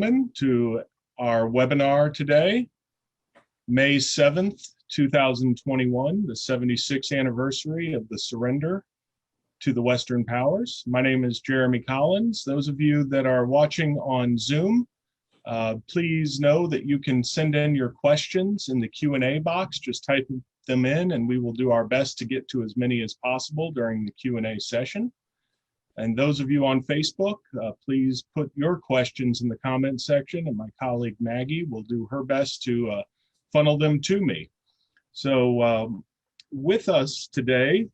to our webinar today, May 7th, 2021, the 76th anniversary of the surrender to the Western powers. My name is Jeremy Collins. Those of you that are watching on Zoom, please know that you can send in your questions in the Q&A box. Just type them in and we will do our best to get to as many as possible during the Q&A session. And those of you on Facebook, please put your questions in the comment section and my colleague Maggie will do her best to funnel them to me. So with us today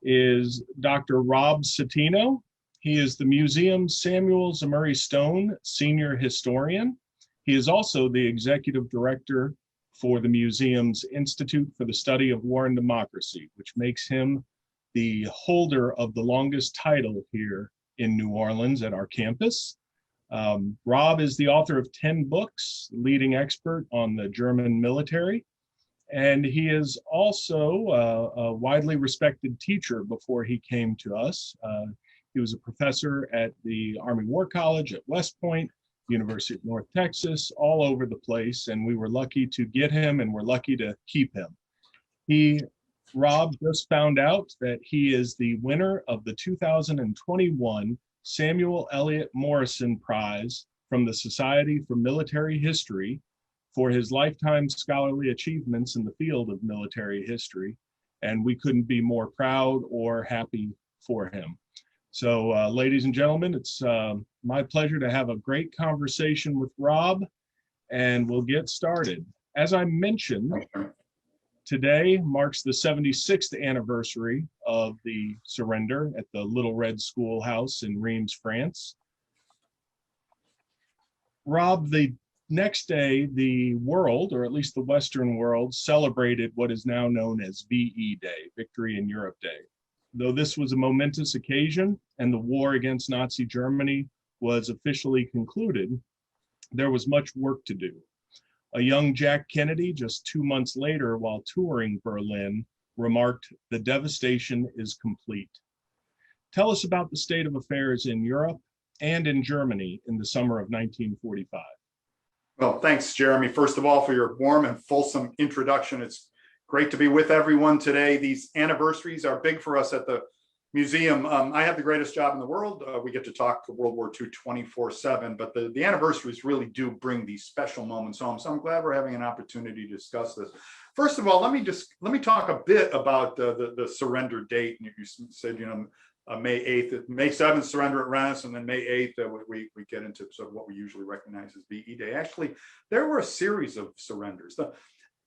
is Dr. Rob Citino. He is the museum's Samuel Zemurray Stone Senior Historian. He is also the Executive Director for the museum's Institute for the Study of War and Democracy, which makes him the holder of the longest title here in New Orleans at our campus. Rob is the author of 10 books, leading expert on the German military, and he is also a widely respected teacher before he came to us. He was a professor at the Army War College at West Point, University of North Texas, all over the place, and we were lucky to get him and we're lucky to keep him. Rob just found out that he is the winner of the 2021 Samuel Eliot Morrison Prize from the Society for Military History for his lifetime scholarly achievements in the field of military history. And we couldn't be more proud or happy for him. So ladies and gentlemen, it's my pleasure to have a great conversation with Rob, and we'll get started. As I mentioned, today marks the 76th anniversary of the surrender at the Little Red Schoolhouse in Reims, France. Rob, the next day, the world, or at least the Western world, celebrated what is now known as VE Day, Victory in Europe Day. Though this was a momentous occasion and the war against Nazi Germany was officially concluded, there was much work to do. A young Jack Kennedy, just 2 months later, while touring Berlin, remarked, "The devastation is complete." Tell us about the state of affairs in Europe and in Germany in the summer of 1945. Well, thanks, Jeremy, first of all, for your warm and fulsome introduction. It's great to be with everyone today. These anniversaries are big for us at the museum. I have the greatest job in the world. We get to talk World War II 24/7, but the anniversaries really do bring these special moments home. So I'm glad we're having an opportunity to discuss this. First of all, let me talk a bit about the surrender date. You said, May 8th, May 7th, surrender at Reims, and then May 8th, we get into sort of what we usually recognize as VE Day. Actually, there were a series of surrenders.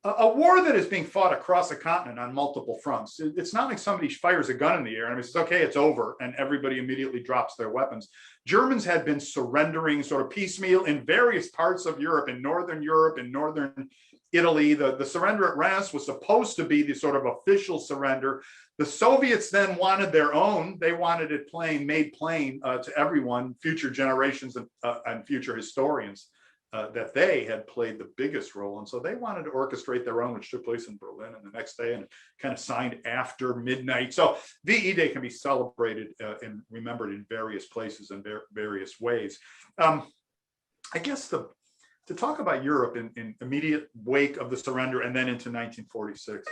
A war that is being fought across a continent on multiple fronts. It's not like somebody fires a gun in the air and says, okay, it's over, and everybody immediately drops their weapons. Germans had been surrendering sort of piecemeal in various parts of Europe, in Northern Italy. The surrender at Reims was supposed to be the sort of official surrender. The Soviets then wanted their own. They wanted it made plain to everyone, future generations and future historians, that they had played the biggest role. And so they wanted to orchestrate their own, which took place in Berlin and the next day and kind of signed after midnight. So VE Day can be celebrated and remembered in various places and various ways. I guess to talk about Europe in immediate wake of the surrender and then into 1946,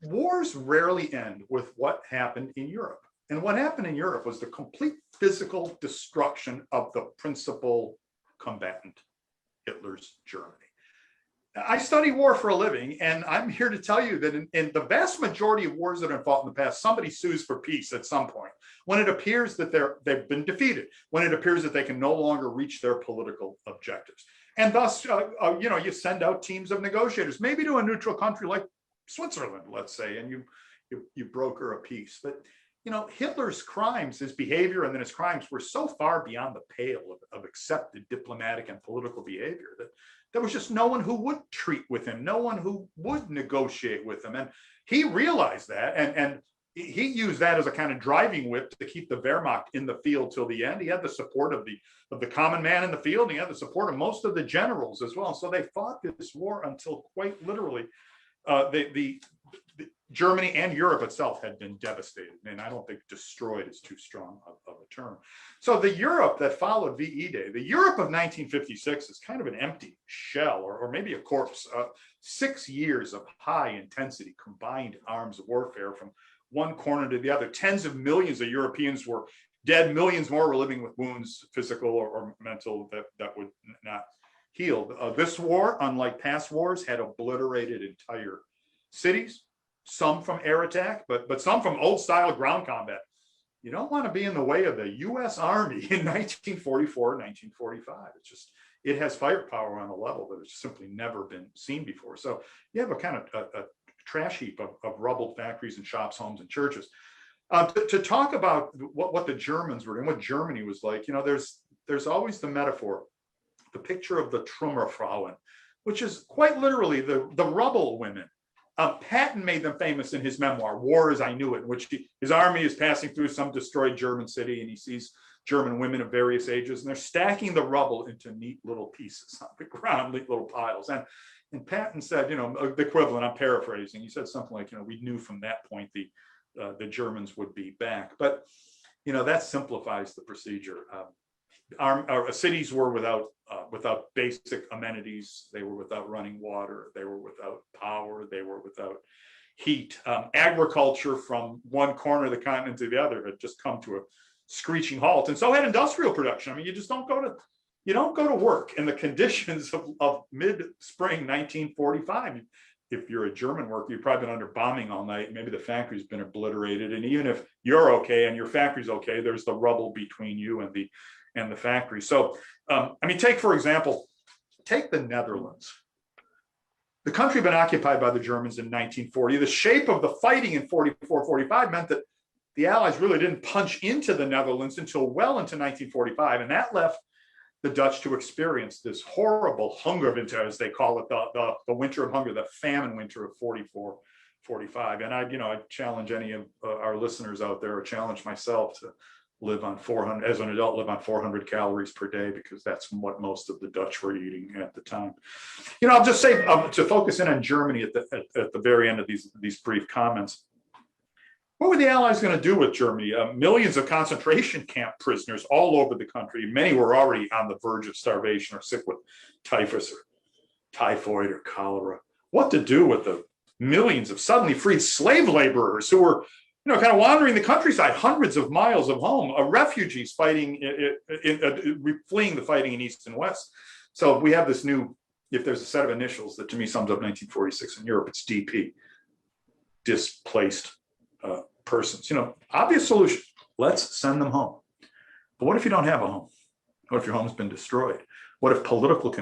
wars rarely end with what happened in Europe. And what happened in Europe was the complete physical destruction of the principal combatant, Hitler's Germany. I study war for a living, and I'm here to tell you that in the vast majority of wars that have been fought in the past, somebody sues for peace at some point, when it appears that they've been defeated, when it appears that they can no longer reach their political objectives. And thus, you send out teams of negotiators, maybe to a neutral country like Switzerland, let's say, and you broker a peace. But Hitler's crimes, his behavior and then his crimes were so far beyond the pale of accepted diplomatic and political behavior that there was just no one who would treat with him, no one who would negotiate with him. And he realized that, and he used that as a kind of driving whip to keep the Wehrmacht in the field till the end. He had the support of the common man in the field. And he had the support of most of the generals as well. And so they fought this war until quite literally Germany and Europe itself had been devastated, and I don't think destroyed is too strong of a term. So the Europe that followed VE Day, the Europe of 1956 is kind of an empty shell, or maybe a corpse. 6 years of high intensity combined arms warfare from one corner to the other. Tens of millions of Europeans were dead. Millions more were living with wounds, physical or mental, that would not heal. This war, unlike past wars, had obliterated entire cities, some from air attack, but some from old style ground combat. You don't want to be in the way of the US Army in 1944, 1945. It's just, it has firepower on a level that has simply never been seen before. So you have a kind of a trash heap of rubbled factories and shops, homes and churches. To talk about what the Germans were doing, what Germany was like, there's always the metaphor, the picture of the Trümmerfrauen, which is quite literally the rubble women. Patton made them famous in his memoir, War as I Knew It, in which his army is passing through some destroyed German city, and he sees German women of various ages, and they're stacking the rubble into neat little pieces on the ground, neat little piles. And Patton said, the equivalent, I'm paraphrasing, he said something like, we knew from that point the Germans would be back. But, that simplifies the procedure. Our cities were without basic amenities. They were without running water. They were without power. They were without heat. Agriculture from one corner of the continent to the other had just come to a screeching halt, and so had industrial production. I mean, you don't go to work in the conditions of mid-spring 1945. If you're a German worker, you've probably been under bombing all night. Maybe the factory's been obliterated, and even if you're okay and your factory's okay, there's the rubble between you and the factory. So, take, for example, take the Netherlands. The country had been occupied by the Germans in 1940. The shape of the fighting in 44, 45 meant that the Allies really didn't punch into the Netherlands until well into 1945. And that left the Dutch to experience this horrible hunger winter, as they call it, the winter of hunger, the famine winter of 44, 45. And I challenge any of our listeners out there, or challenge myself to live on 400, as an adult, live on 400 calories per day, because that's what most of the Dutch were eating at the time. I'll just say, to focus in on Germany at the very end of these brief comments, what were the Allies going to do with Germany? Millions of concentration camp prisoners all over the country. Many were already on the verge of starvation or sick with typhus or typhoid or cholera. What to do with the millions of suddenly freed slave laborers who were kind of wandering the countryside, hundreds of miles of home, refugees fighting, fleeing the fighting in East and West. So we have this new, if there's a set of initials that to me sums up 1946 in Europe, it's DP, displaced persons. Obvious solution, let's send them home. But what if you don't have a home? What if your home's been destroyed? What if political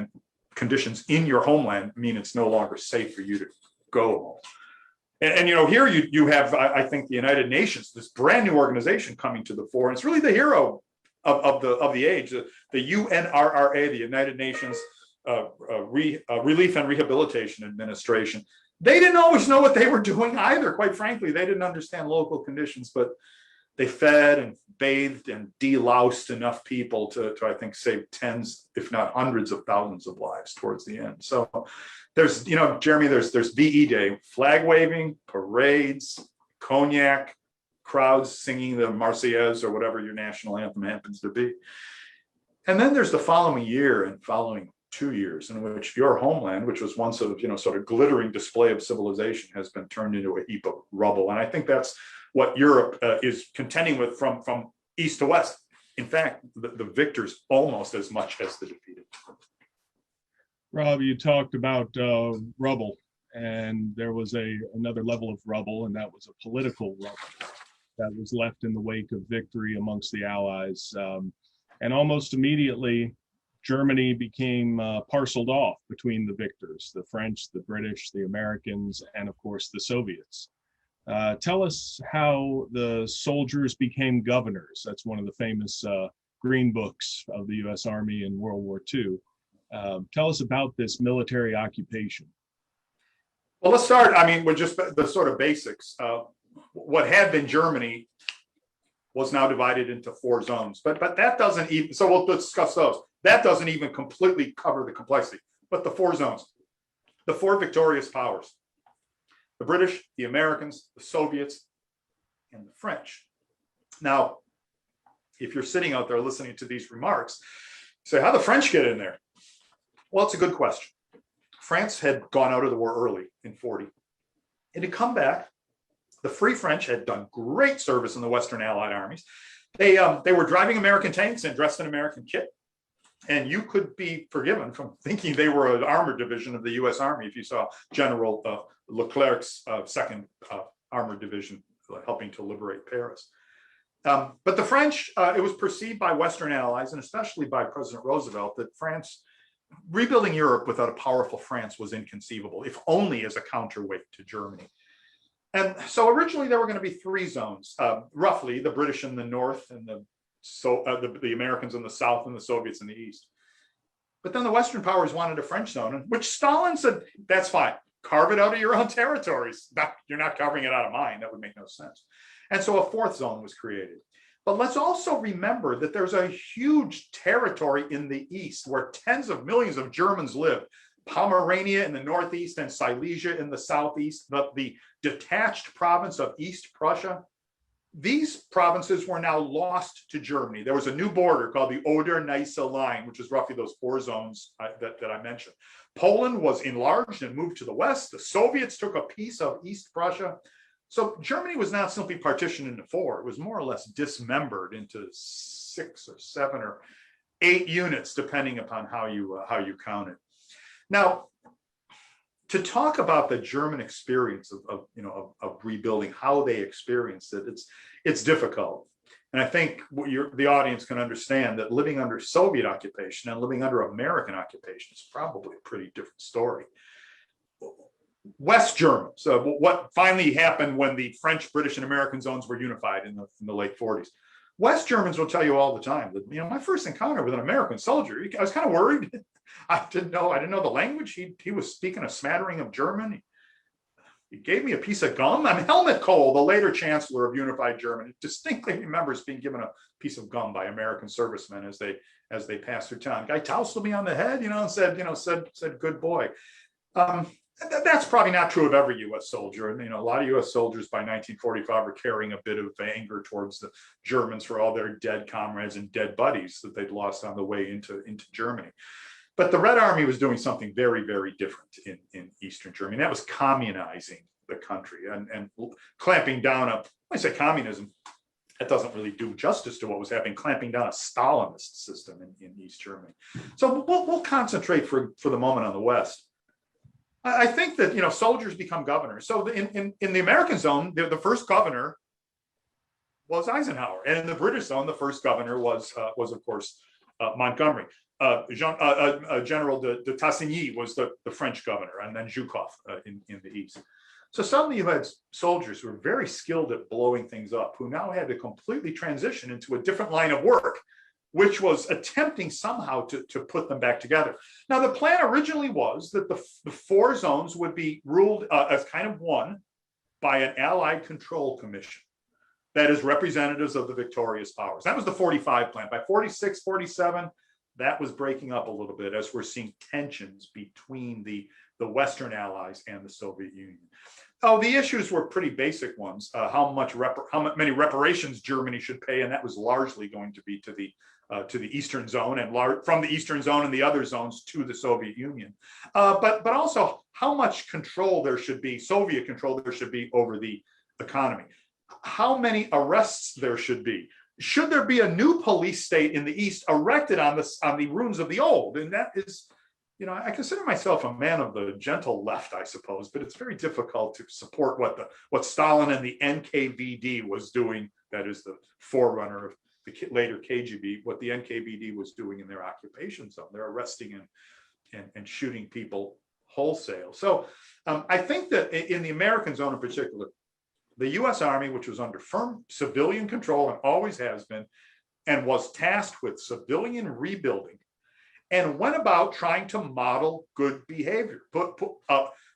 conditions in your homeland mean it's no longer safe for you to go home? And here you have, I think, the United Nations, this brand new organization coming to the fore. And it's really the hero of the age, the UNRRA, the United Nations Relief and Rehabilitation Administration. They didn't always know what they were doing either. Quite frankly, they didn't understand local conditions, but they fed and bathed and deloused enough people to I think, save tens, if not hundreds of thousands of lives towards the end. So there's, Jeremy, there's VE Day, flag waving, parades, cognac, crowds singing the Marseillaise or whatever your national anthem happens to be. And then there's the following year and following 2 years in which your homeland, which was once sort of glittering display of civilization, has been turned into a heap of rubble. And I think that's what Europe is contending with from east to west. In fact, the victors almost as much as the defeated. Rob, you talked about rubble, and there was another level of rubble, and that was a political rubble that was left in the wake of victory amongst the Allies. And almost immediately, Germany became parceled off between the victors, the French, the British, the Americans, and of course the Soviets. Tell us how the soldiers became governors. That's one of the famous green books of the US Army in World War II. Tell us about this military occupation. Well, let's start, with just the sort of basics. What had been Germany was now divided into 4 zones, but that doesn't even, so we'll discuss those. That doesn't even completely cover the complexity, but the 4 zones, the 4 victorious powers, the British, the Americans, the Soviets, and the French. Now, if you're sitting out there listening to these remarks, say, how the French get in there? Well, it's a good question. France had gone out of the war early in 40. It had come back. The Free French had done great service in the Western Allied armies. They were driving American tanks and dressed in American kit. And you could be forgiven from thinking they were an armored division of the US Army if you saw General Leclerc's second armored division helping to liberate Paris. But the French, it was perceived by Western allies, and especially by President Roosevelt, that France, rebuilding Europe without a powerful France was inconceivable, if only as a counterweight to Germany. And so originally there were going to be three zones, roughly the British in the north and the Americans in the south and the Soviets in the east. But then the Western powers wanted a French zone, which Stalin said, that's fine, carve it out of your own territories. You're not carving it out of mine. That would make no sense. And so a fourth zone was created. But let's also remember that there's a huge territory in the east where tens of millions of Germans live. Pomerania in the northeast and Silesia in the southeast, the detached province of East Prussia. These provinces were now lost to Germany. There was a new border called the Oder-Neisse line, which is roughly those four zones that I mentioned. Poland was enlarged and moved to the west. The Soviets took a piece of East Prussia. So Germany was not simply partitioned into four. It was more or less dismembered into 6 or 7 or 8 units, depending upon how you count it. Now, to talk about the German experience of rebuilding, how they experienced it, it's difficult. And I think the audience can understand that living under Soviet occupation and living under American occupation is probably a pretty different story. West Germans, so what finally happened when the French, British, and American zones were unified in the late 40s. West Germans will tell you all the time that, my first encounter with an American soldier, I was kind of worried. I didn't know the language. He was speaking a smattering of German. He gave me a piece of gum. Helmut Kohl, the later chancellor of unified Germany, distinctly remembers being given a piece of gum by American servicemen as they passed through town. Guy tousled me on the head, and said, good boy. That's probably not true of every U.S. soldier. And, a lot of U.S. soldiers by 1945 are carrying a bit of anger towards the Germans for all their dead comrades and dead buddies that they'd lost on the way into Germany. But the Red Army was doing something very, very different in Eastern Germany. That was communizing the country and clamping down when I say communism, that doesn't really do justice to what was happening, clamping down a Stalinist system in East Germany. So we'll concentrate for the moment on the West. I think that, soldiers become governors. So in the American zone, the first governor was Eisenhower. And in the British zone, the first governor was of course, Montgomery. General de Tassigny was the French governor, and then Zhukov in the east. So suddenly you had soldiers who were very skilled at blowing things up, who now had to completely transition into a different line of work, which was attempting somehow to put them back together. Now, the plan originally was that the 4 zones would be ruled as kind of one by an Allied Control Commission. That is representatives of the victorious powers. That was the 45 plan. By 46, 47, that was breaking up a little bit as we're seeing tensions between the Western allies and the Soviet Union. Oh, the issues were pretty basic ones. How many reparations Germany should pay, and that was largely going to be to the Eastern Zone and from the Eastern Zone and the other zones to the Soviet Union. But also how much control there should be, Soviet control there should be over the economy. How many arrests there should be. Should there be a new police state in the East erected on the ruins of the old? And that is, I consider myself a man of the gentle left, I suppose, but it's very difficult to support what Stalin and the NKVD was doing. That is the forerunner of the later KGB, what the NKVD was doing in their occupation zone. They're arresting and shooting people wholesale. So I think that in the American zone in particular, the U.S. Army, which was under firm civilian control and always has been, and was tasked with civilian rebuilding, and went about trying to model good behavior,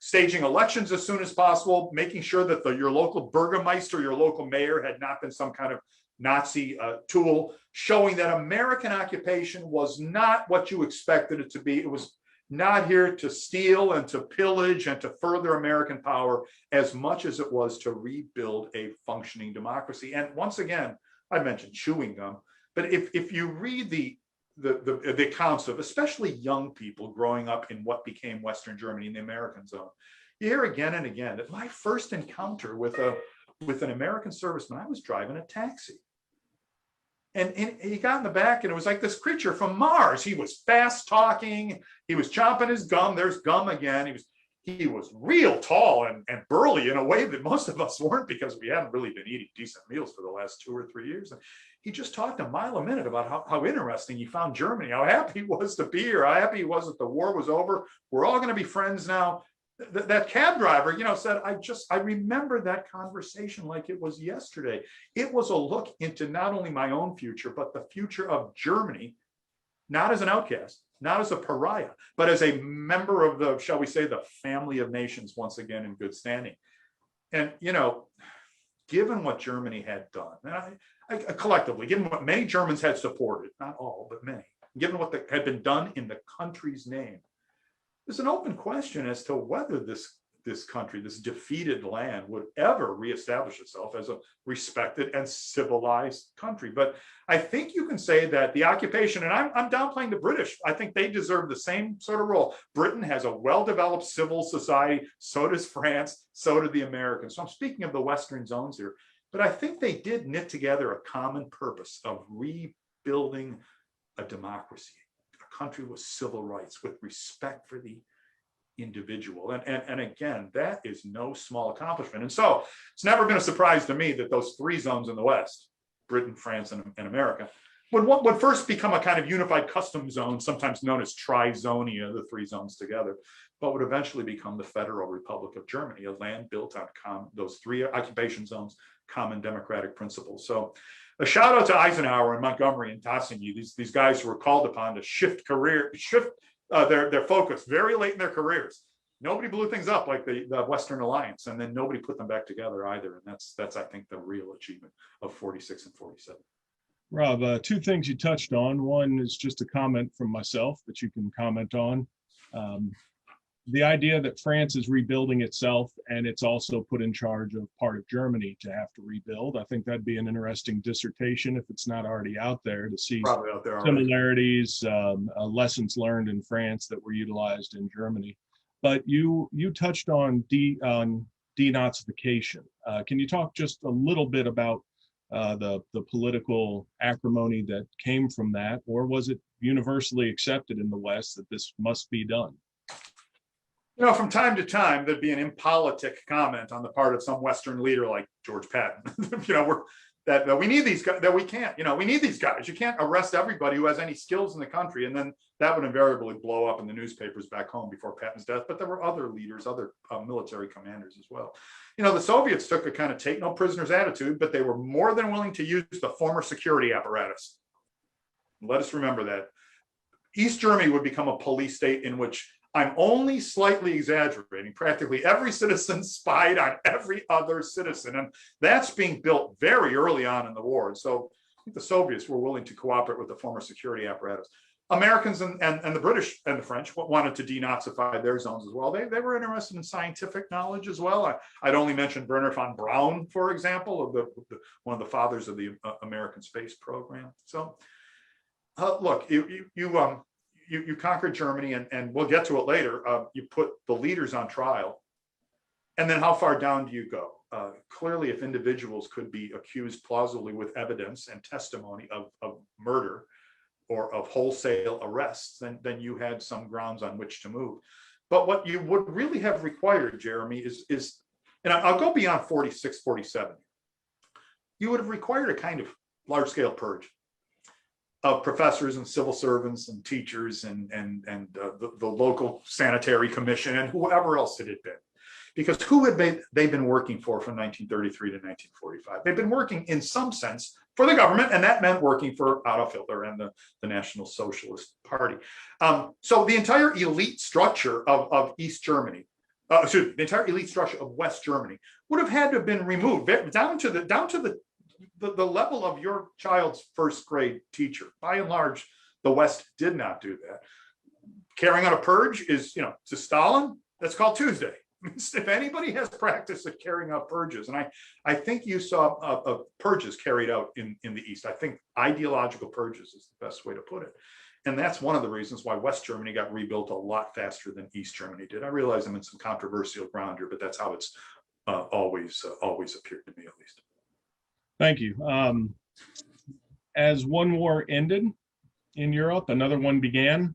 staging elections as soon as possible, making sure that your local burgomaster, your local mayor had not been some kind of Nazi tool, showing that American occupation was not what you expected it to be. It was not here to steal and to pillage and to further American power as much as it was to rebuild a functioning democracy. And once again, I mentioned chewing gum. But if you read the accounts of especially young people growing up in what became Western Germany in the American zone, you hear again and again that my first encounter with an American serviceman, I was driving a taxi. And he got in the back and it was like this creature from Mars. He was fast talking. He was chomping his gum. There's gum again. He was real tall and burly in a way that most of us weren't, because we hadn't really been eating decent meals for the last 2 or 3 years. And he just talked a mile a minute about how interesting he found Germany, how happy he was to be here, how happy he was that the war was over. We're all going to be friends now. That cab driver, said, I remember that conversation like it was yesterday. It was a look into not only my own future, but the future of Germany, not as an outcast, not as a pariah, but as a member of the, shall we say, the family of nations, once again in good standing. And, given what Germany had done, and collectively, given what many Germans had supported, not all, but many, given what had been done in the country's name, there's an open question as to whether this country, this defeated land, would ever reestablish itself as a respected and civilized country. But I think you can say that the occupation, and I'm downplaying the British, I think they deserve the same sort of role. Britain has a well-developed civil society, so does France, so do the Americans. So I'm speaking of the Western zones here, but I think they did knit together a common purpose of rebuilding a democracy, a country with civil rights, with respect for the individual. And again, that is no small accomplishment. And so it's never been a surprise to me that those 3 zones in the West, Britain, France, and America, would first become a kind of unified customs zone, sometimes known as Trizonia, the 3 zones together, but would eventually become the Federal Republic of Germany, a land built on those 3 occupation zones, common democratic principles. So a shout out to Eisenhower and Montgomery and Tassigny, these guys who were called upon to shift their focus very late in their careers. Nobody blew things up like the Western Alliance, and then nobody put them back together either. And that's I think the real achievement of 46 and 47. Rob, 2 things you touched on. One is just a comment from myself that you can comment on. The idea that France is rebuilding itself and it's also put in charge of part of Germany to have to rebuild. I think that'd be an interesting dissertation if it's not already out there, to see Probably out there similarities, lessons learned in France that were utilized in Germany. But you touched on denazification. Can you talk just a little bit about the political acrimony that came from that, or was it universally accepted in the West that this must be done? From time to time, there'd be an impolitic comment on the part of some Western leader like George Patton. That we need these guys, that we can't, we need these guys. You can't arrest everybody who has any skills in the country. And then that would invariably blow up in the newspapers back home before Patton's death. But there were other leaders, other military commanders as well. The Soviets took a kind of take no prisoners attitude, but they were more than willing to use the former security apparatus. Let us remember that. East Germany would become a police state in which, I'm only slightly exaggerating, practically every citizen spied on every other citizen. And that's being built very early on in the war. And so I think the Soviets were willing to cooperate with the former security apparatus. Americans and the British and the French wanted to denazify their zones as well. They were interested in scientific knowledge as well. I'd only mention Wernher von Braun, for example, of one of the fathers of the American space program. So look, you conquered Germany, and we'll get to it later. You put the leaders on trial. And then how far down do you go? Clearly, if individuals could be accused plausibly with evidence and testimony of murder or of wholesale arrests, then you had some grounds on which to move. But what you would really have required, Jeremy, is and I'll go beyond 46, 47. You would have required a kind of large-scale purge of professors and civil servants and teachers and the local sanitary commission and whoever else it had been. Because who had they been working for from 1933 to 1945? They've been working in some sense for the government, and that meant working for Adolf Hitler and the National Socialist Party. So the entire elite structure of East Germany, the entire elite structure of West Germany would have had to have been removed down to the level of your child's first grade teacher. By and large, the West did not do that. Carrying out a purge is, to Stalin, that's called Tuesday. If anybody has practice at carrying out purges, and I think you saw purges carried out in the East. I think ideological purges is the best way to put it. And that's one of the reasons why West Germany got rebuilt a lot faster than East Germany did. I realize I'm in some controversial ground here, but that's how it's always appeared to me, at least. Thank you. As one war ended in Europe, another one began.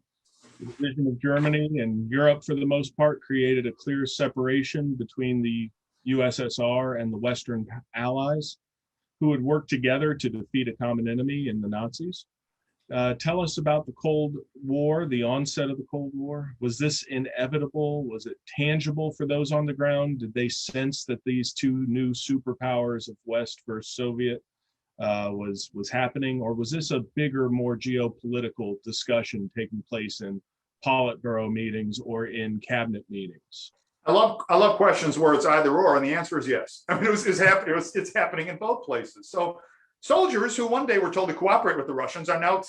The division of Germany and Europe, for the most part, created a clear separation between the USSR and the Western Allies, who would work together to defeat a common enemy in the Nazis. Tell us about the Cold War, the onset of the Cold War. Was this inevitable? Was it tangible for those on the ground? Did they sense that these two new superpowers of West versus Soviet was happening? Or was this a bigger, more geopolitical discussion taking place in Politburo meetings or in cabinet meetings? I love questions where it's either or, and the answer is yes. I mean, it's happening in both places. So soldiers who one day were told to cooperate with the Russians are now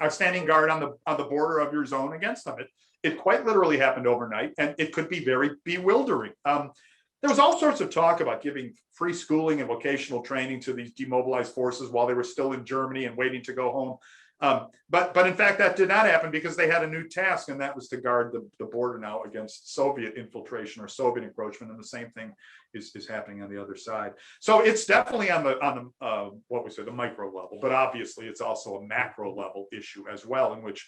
standing guard on the border of your zone against them. It quite literally happened overnight, and it could be very bewildering. There was all sorts of talk about giving free schooling and vocational training to these demobilized forces while they were still in Germany and waiting to go home. But in fact, that did not happen because they had a new task, and that was to guard the border now against Soviet infiltration or Soviet encroachment. And the same thing is happening on the other side. So it's definitely on the what we say, the micro level, but obviously it's also a macro level issue as well, in which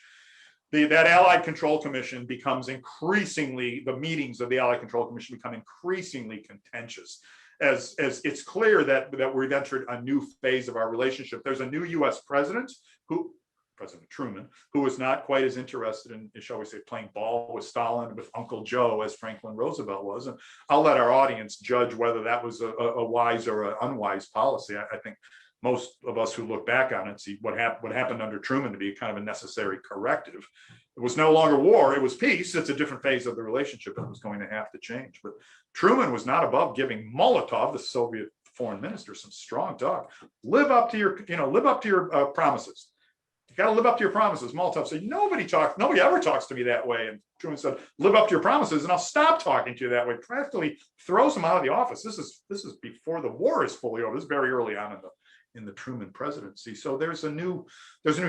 that Allied Control Commission becomes increasingly, the meetings of the Allied Control Commission become increasingly contentious. As it's clear that we've entered a new phase of our relationship. There's a new US president, President Truman, who was not quite as interested in, shall we say, playing ball with Stalin, with Uncle Joe, as Franklin Roosevelt was. And I'll let our audience judge whether that was a wise or an unwise policy. I think most of us who look back on it see what happened under Truman to be kind of a necessary corrective. It was no longer war, it was peace. It's a different phase of the relationship that was going to have to change. But Truman was not above giving Molotov, the Soviet foreign minister, some strong talk. Live up to your promises. You got to live up to your promises. Molotov said, nobody ever talks to me that way. And Truman said, live up to your promises and I'll stop talking to you that way. Practically throws him out of the office. This is before the war is fully over. This is very early on in the Truman presidency. So there's a new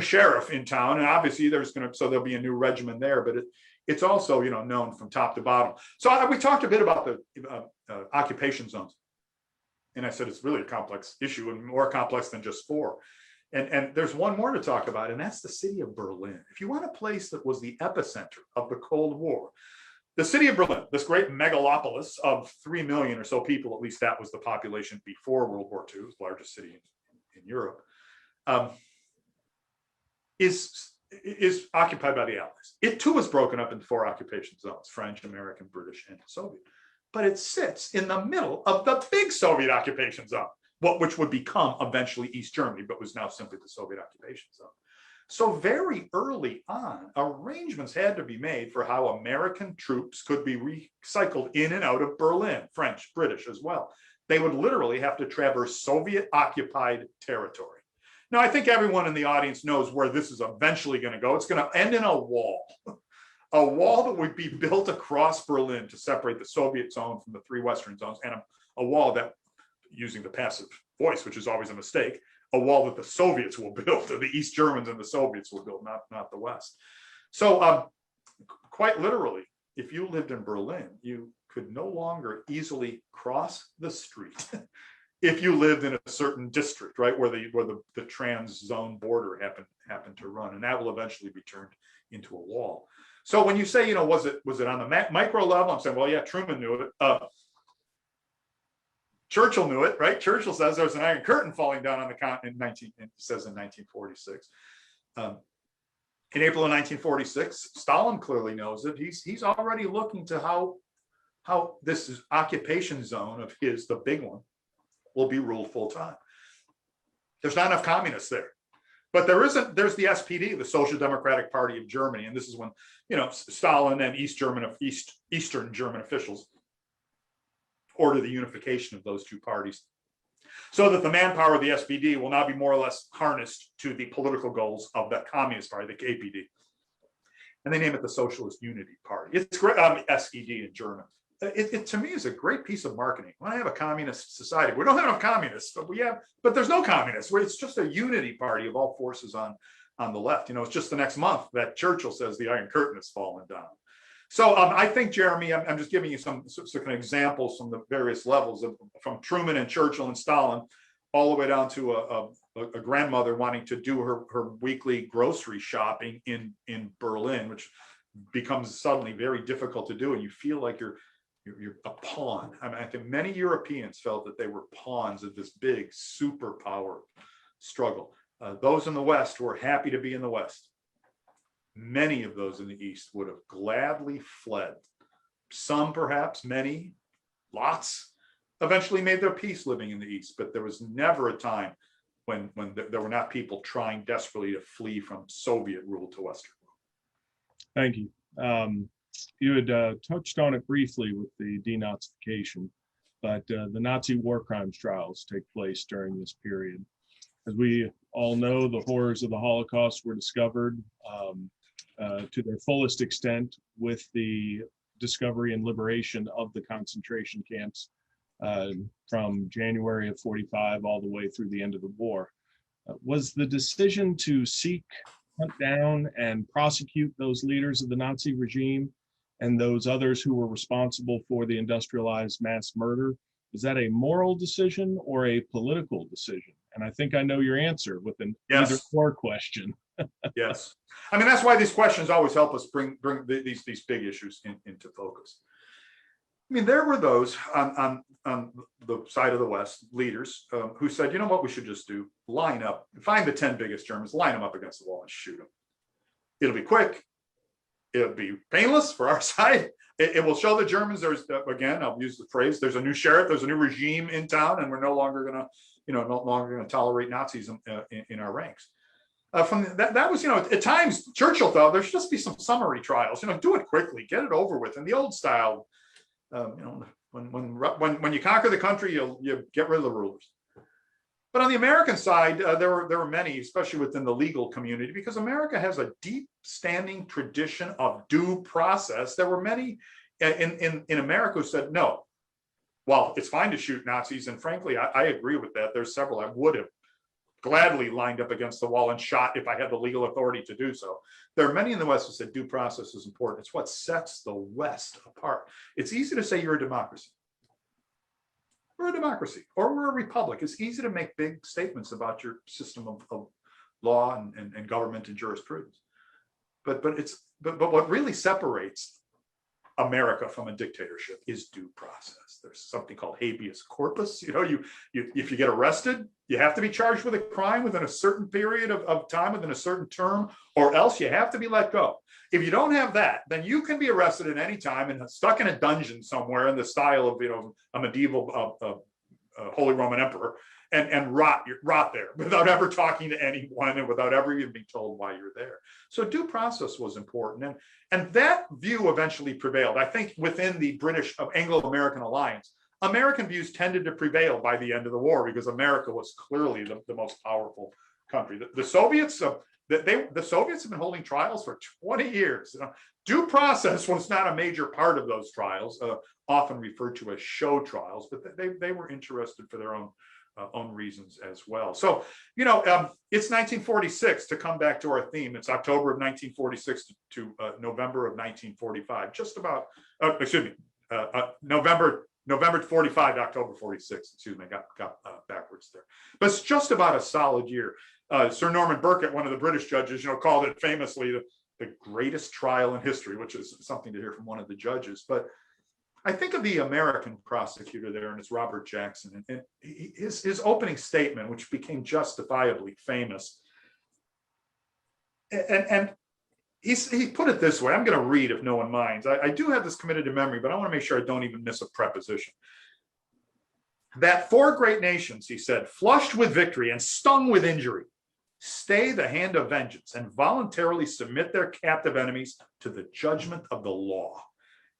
sheriff in town, and obviously there'll be a new regimen there, but it's also, known from top to bottom. So we talked a bit about the occupation zones. And I said, it's really a complex issue and more complex than just four. And there's one more to talk about, and that's the city of Berlin. If you want a place that was the epicenter of the Cold War, the city of Berlin, this great megalopolis of 3 million or so people, at least that was the population before World War II, the largest city in Europe, is occupied by the Allies. It too was broken up into 4 occupation zones: French, American, British, and Soviet. But it sits in the middle of the big Soviet occupation zone, which would become eventually East Germany, but was now simply the Soviet occupation zone. So very early on, arrangements had to be made for how American troops could be recycled in and out of Berlin, French, British as well. They would literally have to traverse Soviet-occupied territory. Now, I think everyone in the audience knows where this is eventually going to go. It's going to end in a wall that would be built across Berlin to separate the Soviet zone from the 3 Western zones, and a wall that, using the passive voice, which is always a mistake, a wall that the Soviets will build, the East Germans and the Soviets will build, not the West. So quite literally, if you lived in Berlin, you could no longer easily cross the street if you lived in a certain district, right, where the trans zone border happened to run, and that will eventually be turned into a wall. So when you say, was it on the micro level? I'm saying, well, yeah, Truman knew it. Churchill knew it, right? Churchill says there was an iron curtain falling down on the continent in 1946. In April of 1946, Stalin clearly knows it. He's already looking to how this occupation zone of his, the big one, will be ruled full time. There's not enough communists there. But there's the SPD, the Social Democratic Party of Germany. And this is when, Stalin and Eastern German officials order the unification of those 2 parties, so that the manpower of the SPD will now be more or less harnessed to the political goals of the Communist Party, the KPD. And they name it the Socialist Unity Party. It's great, SED in German. it to me is a great piece of marketing. We want to have a communist society. We don't have enough communists, but there's no communists. It's just a unity party of all forces on the left. It's just the next month that Churchill says the Iron Curtain has fallen down. So I think, Jeremy, I'm just giving you some examples from the various levels from Truman and Churchill and Stalin, all the way down to a grandmother wanting to do her weekly grocery shopping in Berlin, which becomes suddenly very difficult to do, and you feel like you're a pawn. I mean, I think many Europeans felt that they were pawns of this big superpower struggle. Those in the West were happy to be in the West. Many of those in the East would have gladly fled. Some, perhaps, many, lots, eventually made their peace living in the East, but there was never a time when there were not people trying desperately to flee from Soviet rule to Western rule. Thank you. You had touched on it briefly with the denazification, but the Nazi war crimes trials take place during this period. As we all know, the horrors of the Holocaust were discovered to their fullest extent with the discovery and liberation of the concentration camps from January of 45 all the way through the end of the war. Was the decision to seek, hunt down, and prosecute those leaders of the Nazi regime and those others who were responsible for the industrialized mass murder, was that a moral decision or a political decision? And I think I know your answer with an either or question. Yes. I mean, that's why these questions always help us bring these big issues into focus. I mean, there were those on the side of the West, leaders who said, you know what we should just do? Line up, find the 10 biggest Germans, line them up against the wall and shoot them. It'll be quick. It'll be painless for our side. It will show the Germans there's, again, I'll use the phrase, there's a new sheriff, there's a new regime in town, and we're no longer going to tolerate Nazis in our ranks. From that was, at times Churchill thought there should just be some summary trials, do it quickly, get it over with. In the old style, when you conquer the country, you get rid of the rulers. But on the American side, there were many, especially within the legal community, because America has a deep standing tradition of due process. There were many in America who said, no, well, it's fine to shoot Nazis. And frankly, I agree with that. There's several I would have gladly lined up against the wall and shot if I had the legal authority to do so. There are many in the West who said due process is important. It's what sets the West apart. It's easy to say you're a democracy. We're a democracy, or we're a republic. It's easy to make big statements about your system of law and government and jurisprudence. But what really separates America from a dictatorship is due process. There's something called habeas corpus. If you get arrested, you have to be charged with a crime within a certain period of time, within a certain term, or else you have to be let go. If you don't have that, then you can be arrested at any time and stuck in a dungeon somewhere in the style of a medieval Holy Roman Emperor and rot there without ever talking to anyone and without ever even being told why you're there. So due process was important, and that view eventually prevailed. I think within the British Anglo-American alliance, American views tended to prevail by the end of the war because America was clearly the most powerful country. The Soviets. The Soviets have been holding trials for 20 years. Due process was not a major part of those trials, often referred to as show trials, but they were interested for their own reasons as well. So, it's 1946, to come back to our theme. It's October of 1946 to November of 1945. Just about, November 45 to October 46. Excuse me, got backwards there. But it's just about a solid year. Sir Norman Burkett, one of the British judges, called it famously the greatest trial in history, which is something to hear from one of the judges. But I think of the American prosecutor there, and it's Robert Jackson, and his opening statement, which became justifiably famous. And he put it this way. I'm going to read if no one minds. I do have this committed to memory, but I want to make sure I don't even miss a preposition. That 4 great nations, he said, flushed with victory and stung with injury, stay the hand of vengeance and voluntarily submit their captive enemies to the judgment of the law,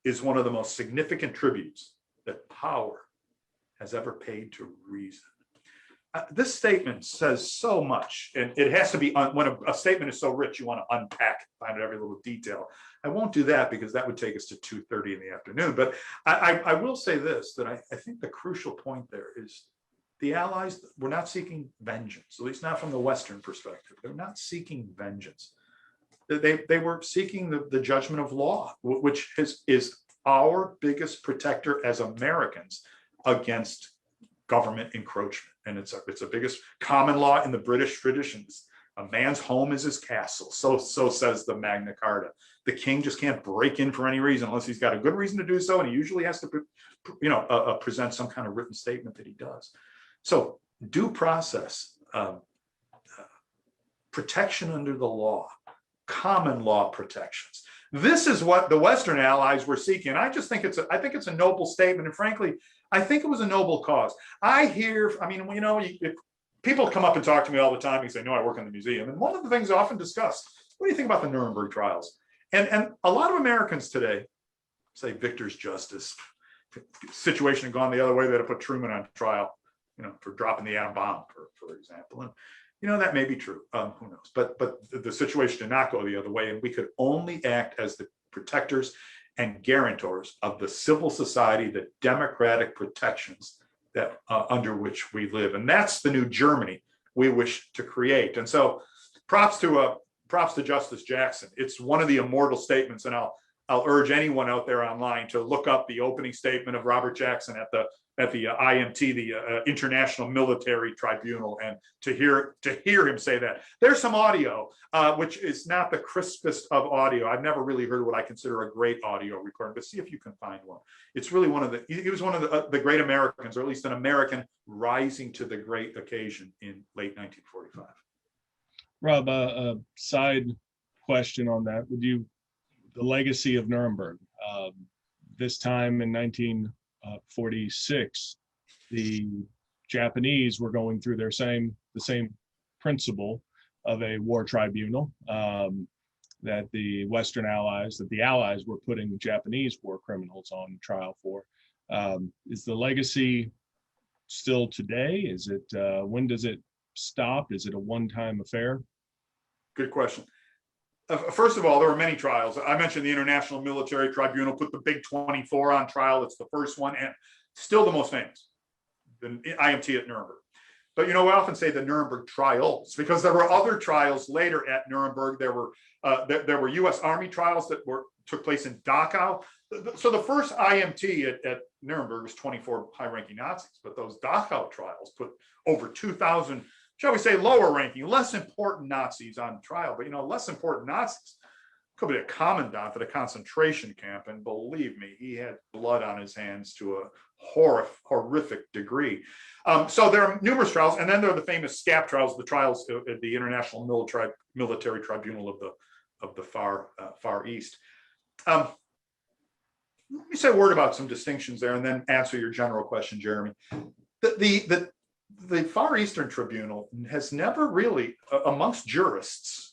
is one of the most significant tributes that power has ever paid to reason. this statement says so much, and it has to be, when a statement is so rich, you want to unpack it, find out every little detail. I won't do that because that would take us to 2:30 in the afternoon. But I will say this, that I think the crucial point there is the Allies were not seeking vengeance, at least not from the Western perspective. They're not seeking vengeance. They were seeking the judgment of law, which is our biggest protector as Americans against government encroachment. And it's the biggest common law in the British traditions. A man's home is his castle. So says the Magna Carta. The king just can't break in for any reason unless he's got a good reason to do so. And he usually has to, present some kind of written statement that he does. So due process, protection under the law, common law protections. This is what the Western allies were seeking. I just think it's a noble statement. And frankly, I think it was a noble cause. If people come up and talk to me all the time and say, no, I work in the museum. And one of the things I often discuss, what do you think about the Nuremberg trials? And a lot of Americans today say Victor's justice. Situation had gone the other way, they'd have put Truman on trial, for dropping the atom bomb, for example. And that may be true. Who knows? But the situation did not go the other way, and we could only act as the protectors and guarantors of the civil society, the democratic protections that under which we live, and that's the new Germany we wish to create. And so, props to Justice Jackson. It's one of the immortal statements, and I'll urge anyone out there online to look up the opening statement of Robert Jackson at the IMT, the International Military Tribunal, and to hear him say that. There's some audio, which is not the crispest of audio. I've never really heard what I consider a great audio recording, but see if you can find one. It's really he was one of the great Americans, or at least an American rising to the great occasion in late 1945. Rob, a side question on that. The legacy of Nuremberg, this time in 1946, the Japanese were going through the same principle of a war tribunal that the Western allies, that the Allies were putting Japanese war criminals on trial for. Is the legacy still today? Is it, when does it stop? Is it a one-time affair? Good question. First of all, there were many trials. I mentioned the International Military Tribunal put the Big 24 on trial. It's the first one and still the most famous, the IMT at Nuremberg. But we often say the Nuremberg trials because there were other trials later at Nuremberg. There were U.S. Army trials that took place in Dachau. So the first IMT at Nuremberg was 24 high-ranking Nazis, but those Dachau trials put over 2,000, shall we say, lower ranking, less important Nazis on trial. But less important Nazis could be a commandant at a concentration camp, and believe me, he had blood on his hands to a horrific degree. So there are numerous trials, and then there are the famous SCAP trials, the trials at the International Military Tribunal of the Far East. Let me say a word about some distinctions there, and then answer your general question, Jeremy. The Far Eastern Tribunal has never really, amongst jurists,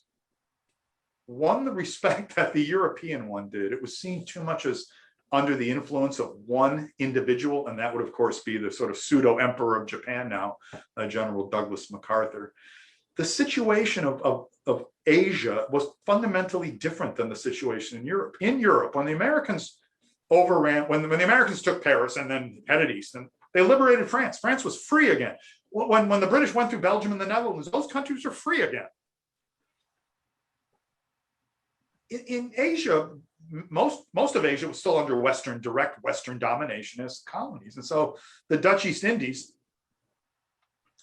won the respect that the European one did. It was seen too much as under the influence of one individual, and that would, of course, be the sort of pseudo-emperor of Japan now, General Douglas MacArthur. The situation of Asia was fundamentally different than the situation in Europe. In Europe, when the Americans when the Americans took Paris and then headed east, and they liberated France. France was free again. When the British went through Belgium and the Netherlands, those countries are free again. In Asia, most of Asia was still under direct Western domination as colonies. And so the Dutch East Indies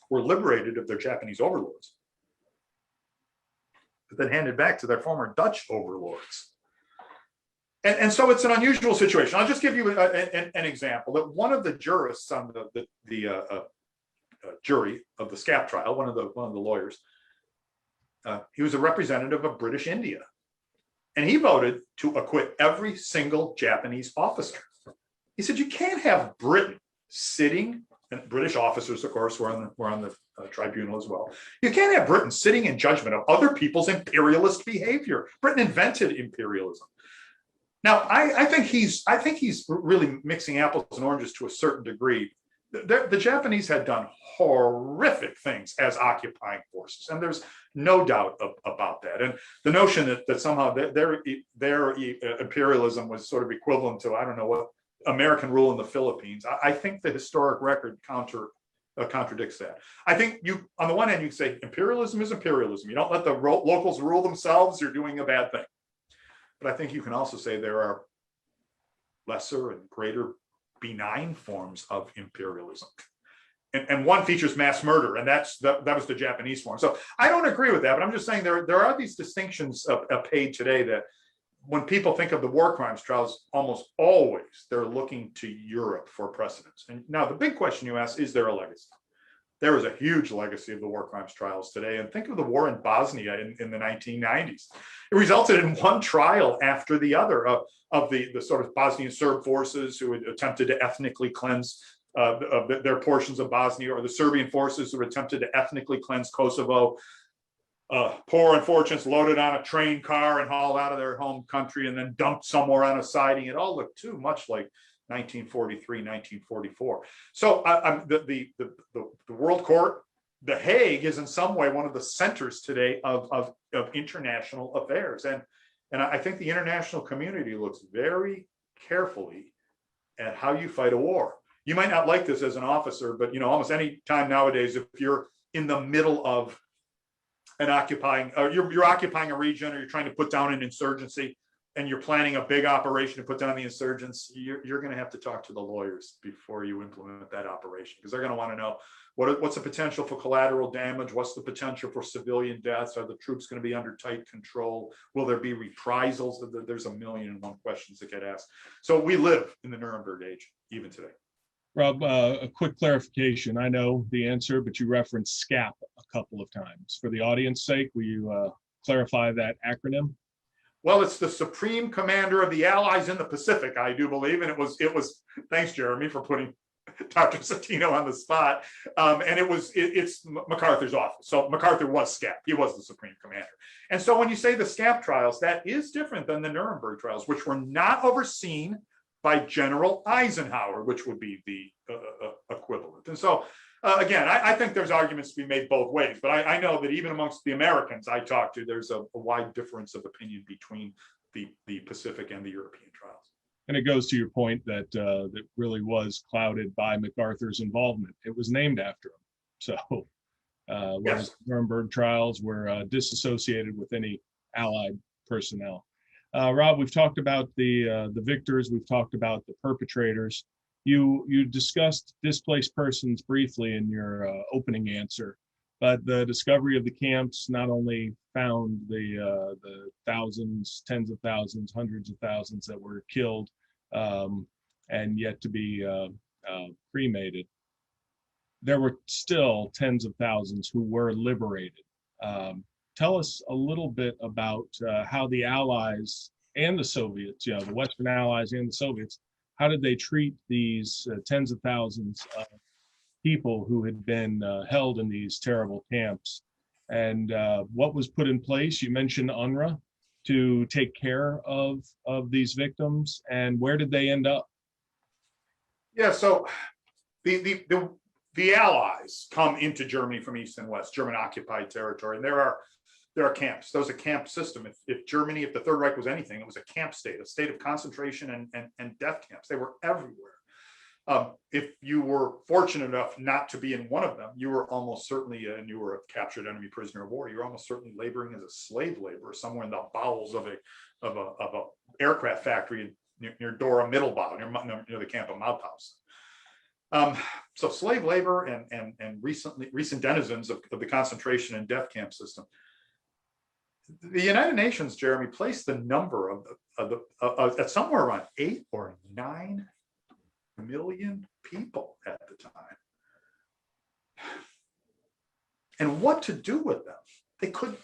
were liberated of their Japanese overlords, but then handed back to their former Dutch overlords. And so it's an unusual situation. I'll just give you an example. That one of the jurists on the jury of the SCAP trial, one of the lawyers, he was a representative of British India, and he voted to acquit every single Japanese officer. He said, you can't have Britain sitting, and British officers, of course, were on the tribunal as well. You can't have Britain sitting in judgment of other people's imperialist behavior. Britain invented imperialism. Now, I think he's really mixing apples and oranges to a certain degree. the Japanese had done horrific things as occupying forces, and there's no doubt about that. And the notion that somehow their imperialism was sort of equivalent to, I don't know what, American rule in the Philippines, I think the historic record contradicts that. I think on the one hand, you can say imperialism is imperialism. You don't let the locals rule themselves, you're doing a bad thing. But I think you can also say there are lesser and greater benign forms of imperialism. And one features mass murder, and that was the Japanese form. So I don't agree with that, but I'm just saying there are these distinctions paid today that when people think of the war crimes trials, almost always they're looking to Europe for precedents. And now the big question you ask, is there a legacy? There is a huge legacy of the war crimes trials today. And think of the war in Bosnia in the 1990s. It resulted in one trial after the other of the sort of Bosnian Serb forces who had attempted to ethnically cleanse their portions of Bosnia, or the Serbian forces who attempted to ethnically cleanse Kosovo. Poor unfortunates loaded on a train car and hauled out of their home country and then dumped somewhere on a siding. It all looked too much like 1943, 1944. So the World Court, The Hague, is in some way one of the centers today of international affairs. And I think the international community looks very carefully at how you fight a war. You might not like this as an officer, but almost any time nowadays, if you're in the middle of an occupying, you're occupying a region, or you're trying to put down an insurgency, and you're planning a big operation to put down the insurgents, you're going to have to talk to the lawyers before you implement that operation, because they're going to want to know what's the potential for collateral damage, what's the potential for civilian deaths, are the troops going to be under tight control, will there be reprisals? There's a million and one questions that get asked. So we live in the Nuremberg age even today. Rob, a quick clarification. I know the answer, but you referenced SCAP a couple of times. For the audience sake, will you clarify that acronym? Well, it's the Supreme Commander of the Allies in the Pacific, I do believe, and it was. Thanks, Jeremy, for putting Dr. Satino on the spot. And it's MacArthur's office. So MacArthur was SCAP. He was the Supreme Commander. And so when you say the SCAP trials, that is different than the Nuremberg trials, which were not overseen by General Eisenhower, which would be the equivalent. And so, again, I think there's arguments to be made both ways, but I know that even amongst the Americans I talk to, there's a wide difference of opinion between the Pacific and the European trials. And it goes to your point that that really was clouded by MacArthur's involvement. It was named after him. So whereas Yes. Nuremberg trials were disassociated with any Allied personnel. Rob, we've talked about the victors. We've talked about the perpetrators. You discussed displaced persons briefly in your opening answer, but the discovery of the camps not only found the thousands, tens of thousands, hundreds of thousands that were killed and yet to be cremated. There were still tens of thousands who were liberated. Tell us a little bit about how the Allies and the Soviets, the Western Allies and the Soviets, how did they treat these tens of thousands of people who had been held in these terrible camps? And what was put in place? You mentioned UNRWA to take care of these victims, and where did they end up? Yeah, so the Allies come into Germany from east and west, German occupied territory, and there are camps. There was a camp system. If Germany, if the Third Reich was anything, it was a camp state, a state of concentration and death camps. They were everywhere. If you were fortunate enough not to be in one of them, you were almost certainly, and you were a captured enemy prisoner of war, you were almost certainly laboring as a slave laborer somewhere in the bowels of a aircraft factory near Dora Mittelbau, near the camp of Mauthausen. So slave labor and recent denizens of the concentration and death camp system. The United Nations, Jeremy, placed the number at somewhere around 8 or 9 million people at the time. And what to do with them? They could,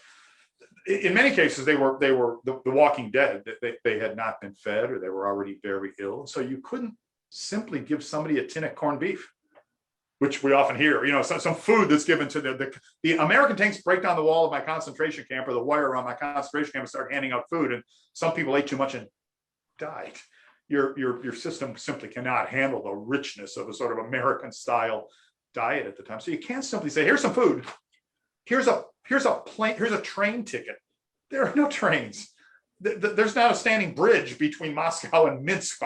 in many cases, they were the Walking Dead. They had not been fed, or they were already very ill. So you couldn't simply give somebody a tin of corned beef, which we often hear, some food that's given to the American tanks break down the wall of my concentration camp, or the wire around my concentration camp, and start handing out food. And some people ate too much and died. your system simply cannot handle the richness of a sort of American style diet at the time. So you can't simply say, here's some food, here's a plane, here's a train ticket. There are no trains. There's not a standing bridge between Moscow and Minsk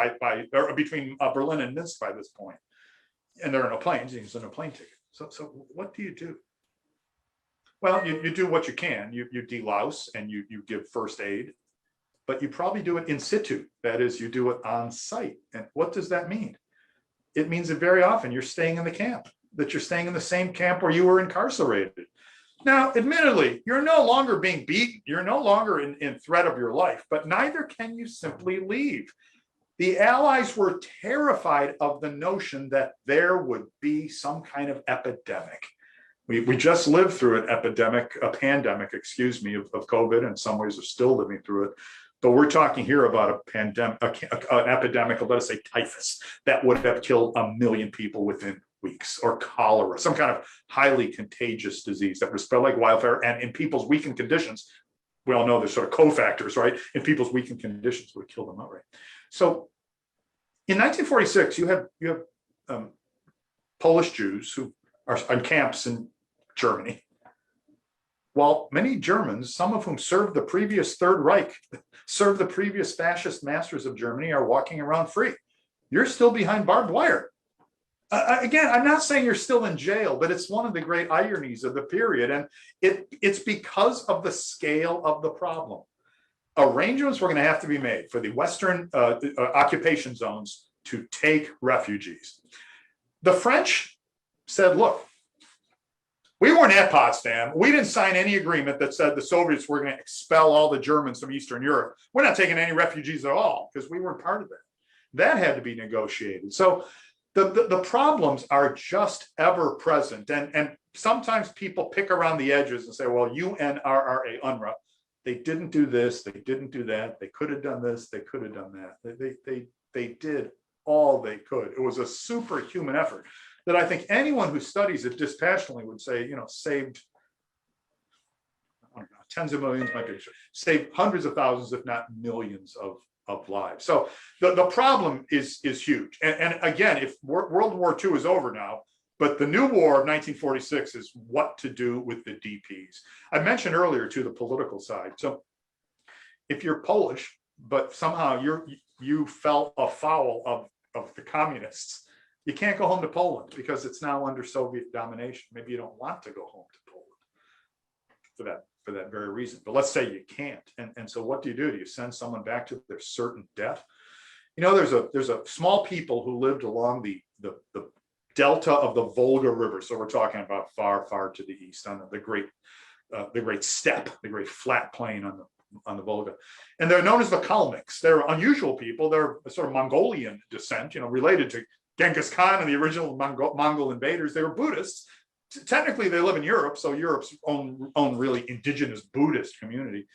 or between Berlin and Minsk by this point. And there are no planes, there's no plane ticket. So what do you do? Well, you do what you can. You delouse and you give first aid, but you probably do it in situ. That is, you do it on site. And what does that mean? It means that very often you're staying in the camp, that you're staying in the same camp where you were incarcerated. Now, admittedly, you're no longer being beaten. You're no longer in threat of your life, but neither can you simply leave. The Allies were terrified of the notion that there would be some kind of epidemic. We just lived through a pandemic, excuse me, of COVID, and in some ways are still living through it. But we're talking here about a pandemic, an epidemic of, let us say, typhus, that would have killed 1 million people within weeks, or cholera, some kind of highly contagious disease that would spread like wildfire. And in people's weakened conditions, we all know there's sort of cofactors, right? In people's weakened conditions would kill them outright. So in 1946, you have Polish Jews who are in camps in Germany. While many Germans, some of whom served the previous Third Reich, served the previous fascist masters of Germany, are walking around free. You're still behind barbed wire. Again, I'm not saying you're still in jail, but it's one of the great ironies of the period. And it's because of the scale of the problem. Arrangements were going to have to be made for the Western occupation zones to take refugees. The French said, look, we weren't at Potsdam. We didn't sign any agreement that said the Soviets were going to expel all the Germans from Eastern Europe. We're not taking any refugees at all because we weren't part of that. That had to be negotiated. So the problems are just ever present. And sometimes people pick around the edges and say, well, UNRRA, UNRWA, they didn't do this, they didn't do that, they could have done this, they could have done that. They did all they could. It was a superhuman effort that I think anyone who studies it dispassionately would say, saved, I don't know, tens of millions, might be, saved hundreds of thousands, if not millions of lives. So the problem is huge. And again, if World War II is over now, but the new war of 1946 is what to do with the DPs. I mentioned earlier too, the political side. So if you're Polish, but somehow you fell afoul of the communists, you can't go home to Poland because it's now under Soviet domination. Maybe you don't want to go home to Poland for that very reason. But let's say you can't. And so what do? Do you send someone back to their certain death? There's a small people who lived along the delta of the Volga River. So we're talking about far, far to the east on the great steppe, the great flat plain on the Volga. And they're known as the Kalmyks. They're unusual people. They're a sort of Mongolian descent, related to Genghis Khan and the original Mongol invaders. They were Buddhists. Technically, they live in Europe, so Europe's own really indigenous Buddhist community.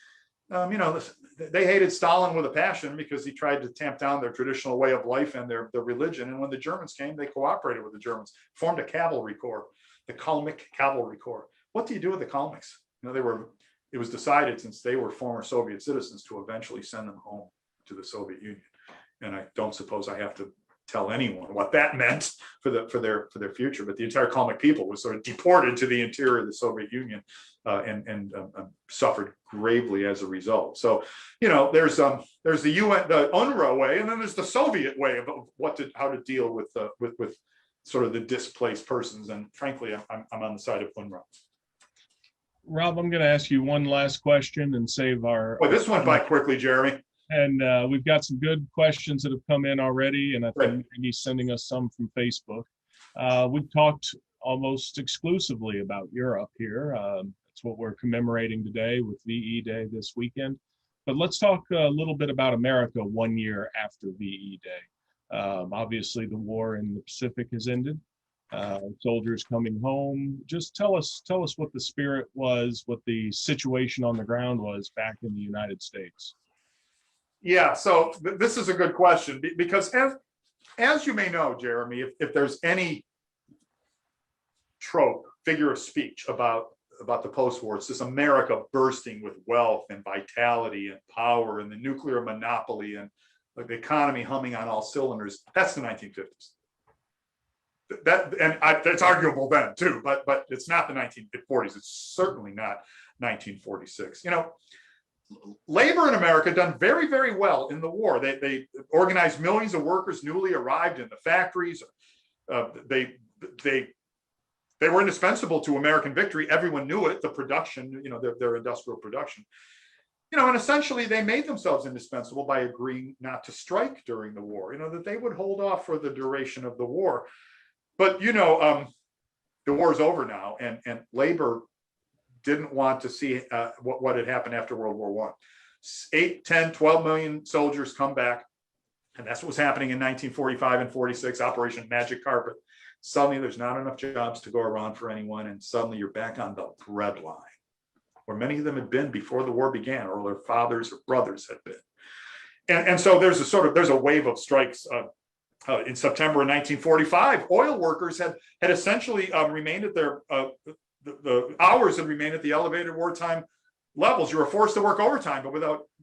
They hated Stalin with a passion because he tried to tamp down their traditional way of life and their religion. And when the Germans came, they cooperated with the Germans, formed a cavalry corps, the Kalmyk Cavalry Corps. What do you do with the Kalmyks? It was decided, since they were former Soviet citizens, to eventually send them home to the Soviet Union. And I don't suppose I have to tell anyone what that meant for their future, but the entire Kalmyk people was sort of deported to the interior of the Soviet Union and suffered gravely as a result. So there's the UNRWA way, and then there's the Soviet way of how to deal with sort of the displaced persons. And frankly, I'm on the side of UNRWA. Rob, I'm going to ask you one last question and save our. Well, this went by quickly, Jeremy. And we've got some good questions that have come in already, and I think he's sending us some from Facebook. We've talked almost exclusively about Europe here. That's what we're commemorating today with VE Day this weekend. But let's talk a little bit about America 1 year after VE Day. Obviously, the war in the Pacific has ended. Soldiers coming home. Just tell us what the spirit was, what the situation on the ground was back in the United States. Yeah, so this is a good question, because as you may know, Jeremy, if there's any trope, figure of speech about the post-war, it's this America bursting with wealth and vitality and power and the nuclear monopoly and like the economy humming on all cylinders. That's the 1950s. That's arguable then too, but it's not the 1940s. It's certainly not 1946. You know, labor in America done very, very well in the war. They organized millions of workers newly arrived in the factories. They were indispensable to American victory. Everyone knew it. The production, you know, their industrial production. You know, and essentially they made themselves indispensable by agreeing not to strike during the war. You know, that they would hold off for the duration of the war. But you know, the war is over now, and labor didn't want to see what had happened after World War I. 8, 10, 12 million soldiers come back, and that's what was happening in 1945 and 46, Operation Magic Carpet. Suddenly there's not enough jobs to go around for anyone, and suddenly you're back on the bread line, where many of them had been before the war began, or their fathers or brothers had been. And so there's a wave of strikes. In September of 1945, oil workers had essentially remained at their the hours had remained at the elevated wartime levels. You were forced to work overtime, but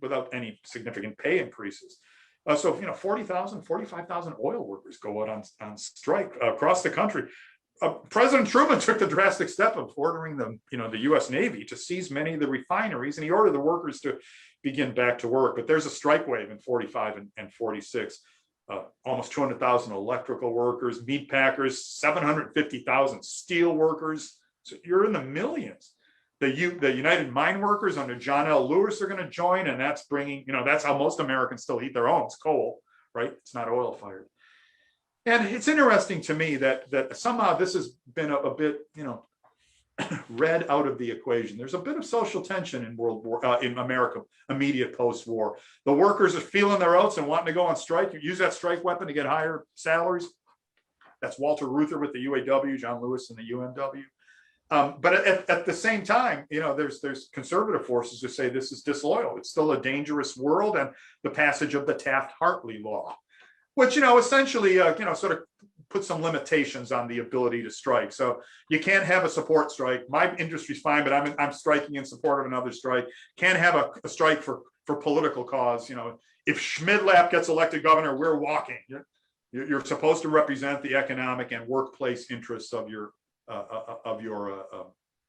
without any significant pay increases. So, you know, 40,000, 45,000 oil workers go out on strike across the country. President Truman took the drastic step of ordering the U.S. Navy to seize many of the refineries, and he ordered the workers to begin back to work. But there's a strike wave in 45 and 46. Almost 200,000 electrical workers, meat packers, 750,000 steel workers. So you're in the millions. The United Mine Workers under John L. Lewis are going to join, and that's bringing, you know, that's how most Americans still heat their homes, coal, right? It's not oil fired. And it's interesting to me that somehow this has been a bit, you know, read out of the equation. There's a bit of social tension in America, immediate post-war. The workers are feeling their oats and wanting to go on strike. You use that strike weapon to get higher salaries. That's Walter Reuther with the UAW, John Lewis and the UMW. But at the same time, you know, there's conservative forces who say this is disloyal. It's still a dangerous world, and the passage of the Taft-Hartley law, which, you know, essentially, sort of put some limitations on the ability to strike. So you can't have a support strike. My industry's fine, but I'm striking in support of another strike. Can't have a strike for political cause. You know, if Schmidlap gets elected governor, we're walking. You're supposed to represent the economic and workplace interests of your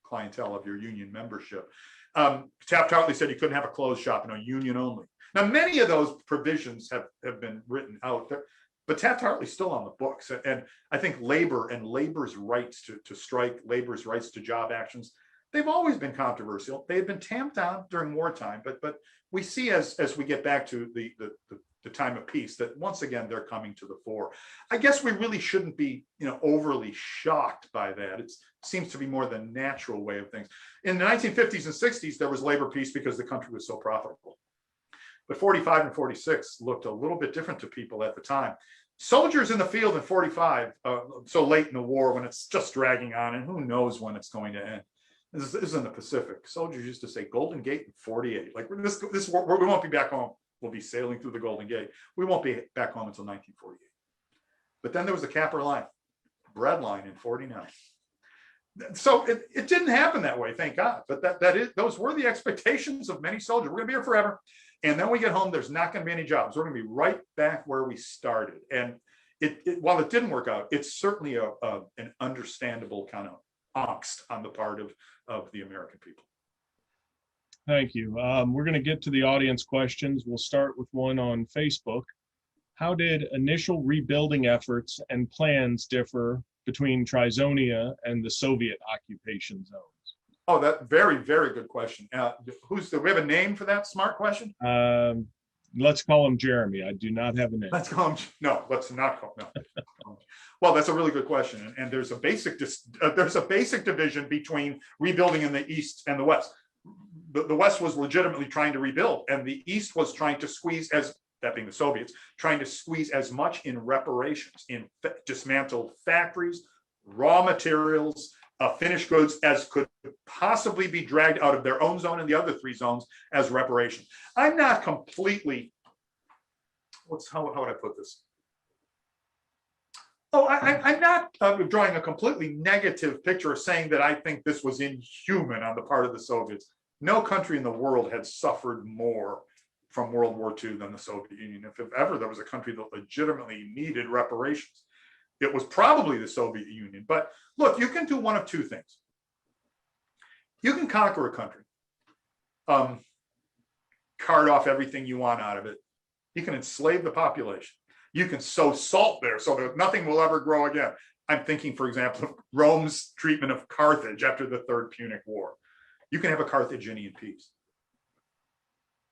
clientele, of your union membership. Taft-Hartley said you couldn't have a closed shop, you know, union only. Now, many of those provisions have been written out there, but Taft-Hartley's still on the books. And I think labor and labor's rights to strike, labor's rights to job actions, they've always been controversial. They had been tamped down during wartime, but we see as we get back to the time of peace that once again they're coming to the fore. I guess we really shouldn't be, you know, overly shocked by that. It seems to be more the natural way of things. In the 1950s and 60s, there was labor peace because the country was so profitable. But 45 and 46 looked a little bit different to people at the time. Soldiers in the field in 45, so late in the war when it's just dragging on, and who knows when it's going to end. This is in the Pacific. Soldiers used to say Golden Gate in 48. Like this we won't be back home. We'll be sailing through the Golden Gate. We won't be back home until 1948. But then there was the Capper Line, bread line in 49. So it didn't happen that way, thank God. But those were the expectations of many soldiers. We're gonna be here forever. And then we get home, there's not gonna be any jobs. We're gonna be right back where we started. And while it didn't work out, it's certainly an understandable kind of angst on the part of the American people. Thank you. We're going to get to the audience questions. We'll start with one on Facebook. How did initial rebuilding efforts and plans differ between Trizonia and the Soviet occupation zones? Oh, that very, very good question. Do we have a name for that smart question? Let's call him Jeremy. I do not have a name. Let's call him. No, let's not call him. No. Well, that's a really good question. And there's a basic division between rebuilding in the East and the West. The West was legitimately trying to rebuild, and the East was trying to squeeze, that being the Soviets, trying to squeeze as much in reparations, in dismantled factories, raw materials, finished goods as could possibly be dragged out of their own zone and the other three zones as reparations. I'm not completely, how would I put this? Oh, I'm not drawing a completely negative picture of saying that I think this was inhuman on the part of the Soviets. No country in the world had suffered more from World War II than the Soviet Union. If ever there was a country that legitimately needed reparations, it was probably the Soviet Union. But look, you can do one of two things. You can conquer a country, cart off everything you want out of it. You can enslave the population. You can sow salt there so that nothing will ever grow again. I'm thinking, for example, of Rome's treatment of Carthage after the Third Punic War. You can have a Carthaginian peace.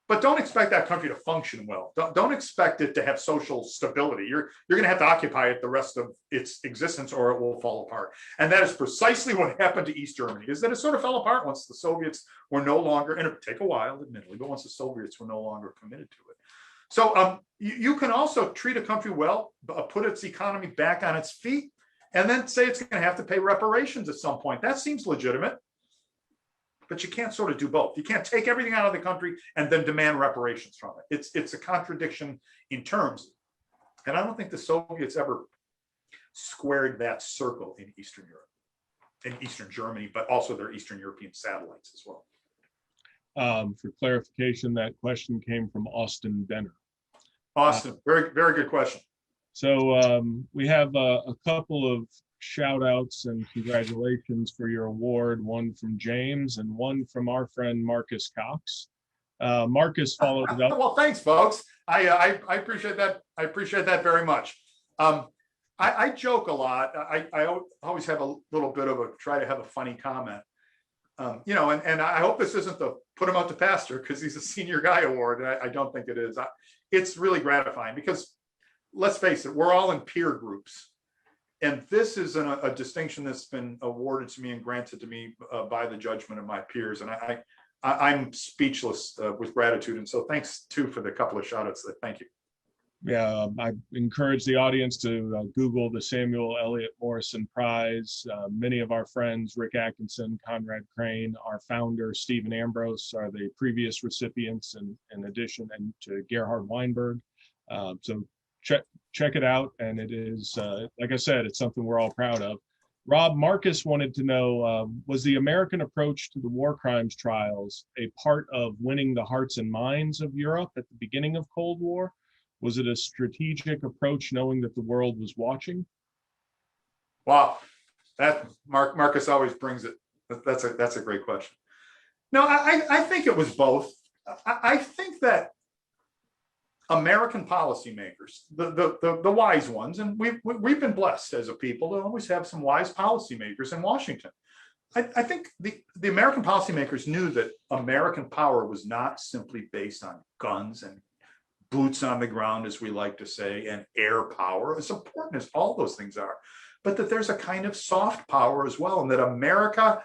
But don't expect that country to function well. Don't expect it to have social stability. You're going to have to occupy it the rest of its existence, or it will fall apart. And that is precisely what happened to East Germany, is that it sort of fell apart once the Soviets were no longer, and it would take a while, admittedly, but once the Soviets were no longer committed to it. So you can also treat a country well, put its economy back on its feet, and then say it's going to have to pay reparations at some point. That seems legitimate. But you can't sort of do both. You can't take everything out of the country and then demand reparations from it. It's a contradiction in terms. And I don't think the Soviets ever squared that circle in Eastern Europe, in Eastern Germany, but also their Eastern European satellites as well. For clarification, that question came from Austin Benner. Austin, very, very good question. So we have a couple of shout outs and congratulations for your award, one from James and one from our friend Marcus Cox. Marcus followed it up. Well, thanks, folks. I appreciate that. I appreciate that very much. I joke a lot. I always have a little bit of try to have a funny comment. You know, and I hope this isn't the put him out to pasture because he's a senior guy award. I don't think it is. It's really gratifying because let's face it, we're all in peer groups. And this is a distinction that's been awarded to me and granted to me by the judgment of my peers. And I'm speechless with gratitude. And so thanks too for the couple of shout outs. Thank you. Yeah, I encourage the audience to Google the Samuel Eliot Morrison Prize. Many of our friends, Rick Atkinson, Conrad Crane, our founder, Stephen Ambrose, are the previous recipients, in addition and to Gerhard Weinberg. So check it out. And it is, like I said, it's something we're all proud of. Rob, Marcus wanted to know, was the American approach to the war crimes trials a part of winning the hearts and minds of Europe at the beginning of Cold War? Was it a strategic approach knowing that the world was watching? Wow, that Marcus always brings it. That's a great question. No, I think it was both. I think that American policymakers, the wise ones, and we've been blessed as a people to always have some wise policymakers in Washington. I think the American policymakers knew that American power was not simply based on guns and boots on the ground, as we like to say, and air power, as important as all those things are, but that there's a kind of soft power as well, and that America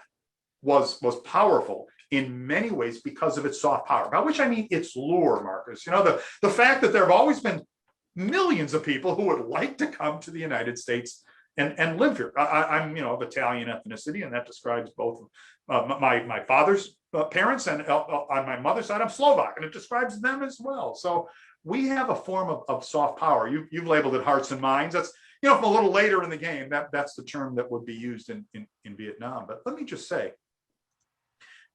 was powerful in many ways because of its soft power, by which I mean its lure, Marcus. You know, the fact that there have always been millions of people who would like to come to the United States and live here. I'm, you know, of Italian ethnicity, and that describes both my father's parents, and on my mother's side, I'm Slovak, and it describes them as well. So we have a form of soft power. You've labeled it hearts and minds. That's, you know, from a little later in the game, that's the term that would be used in Vietnam. But let me just say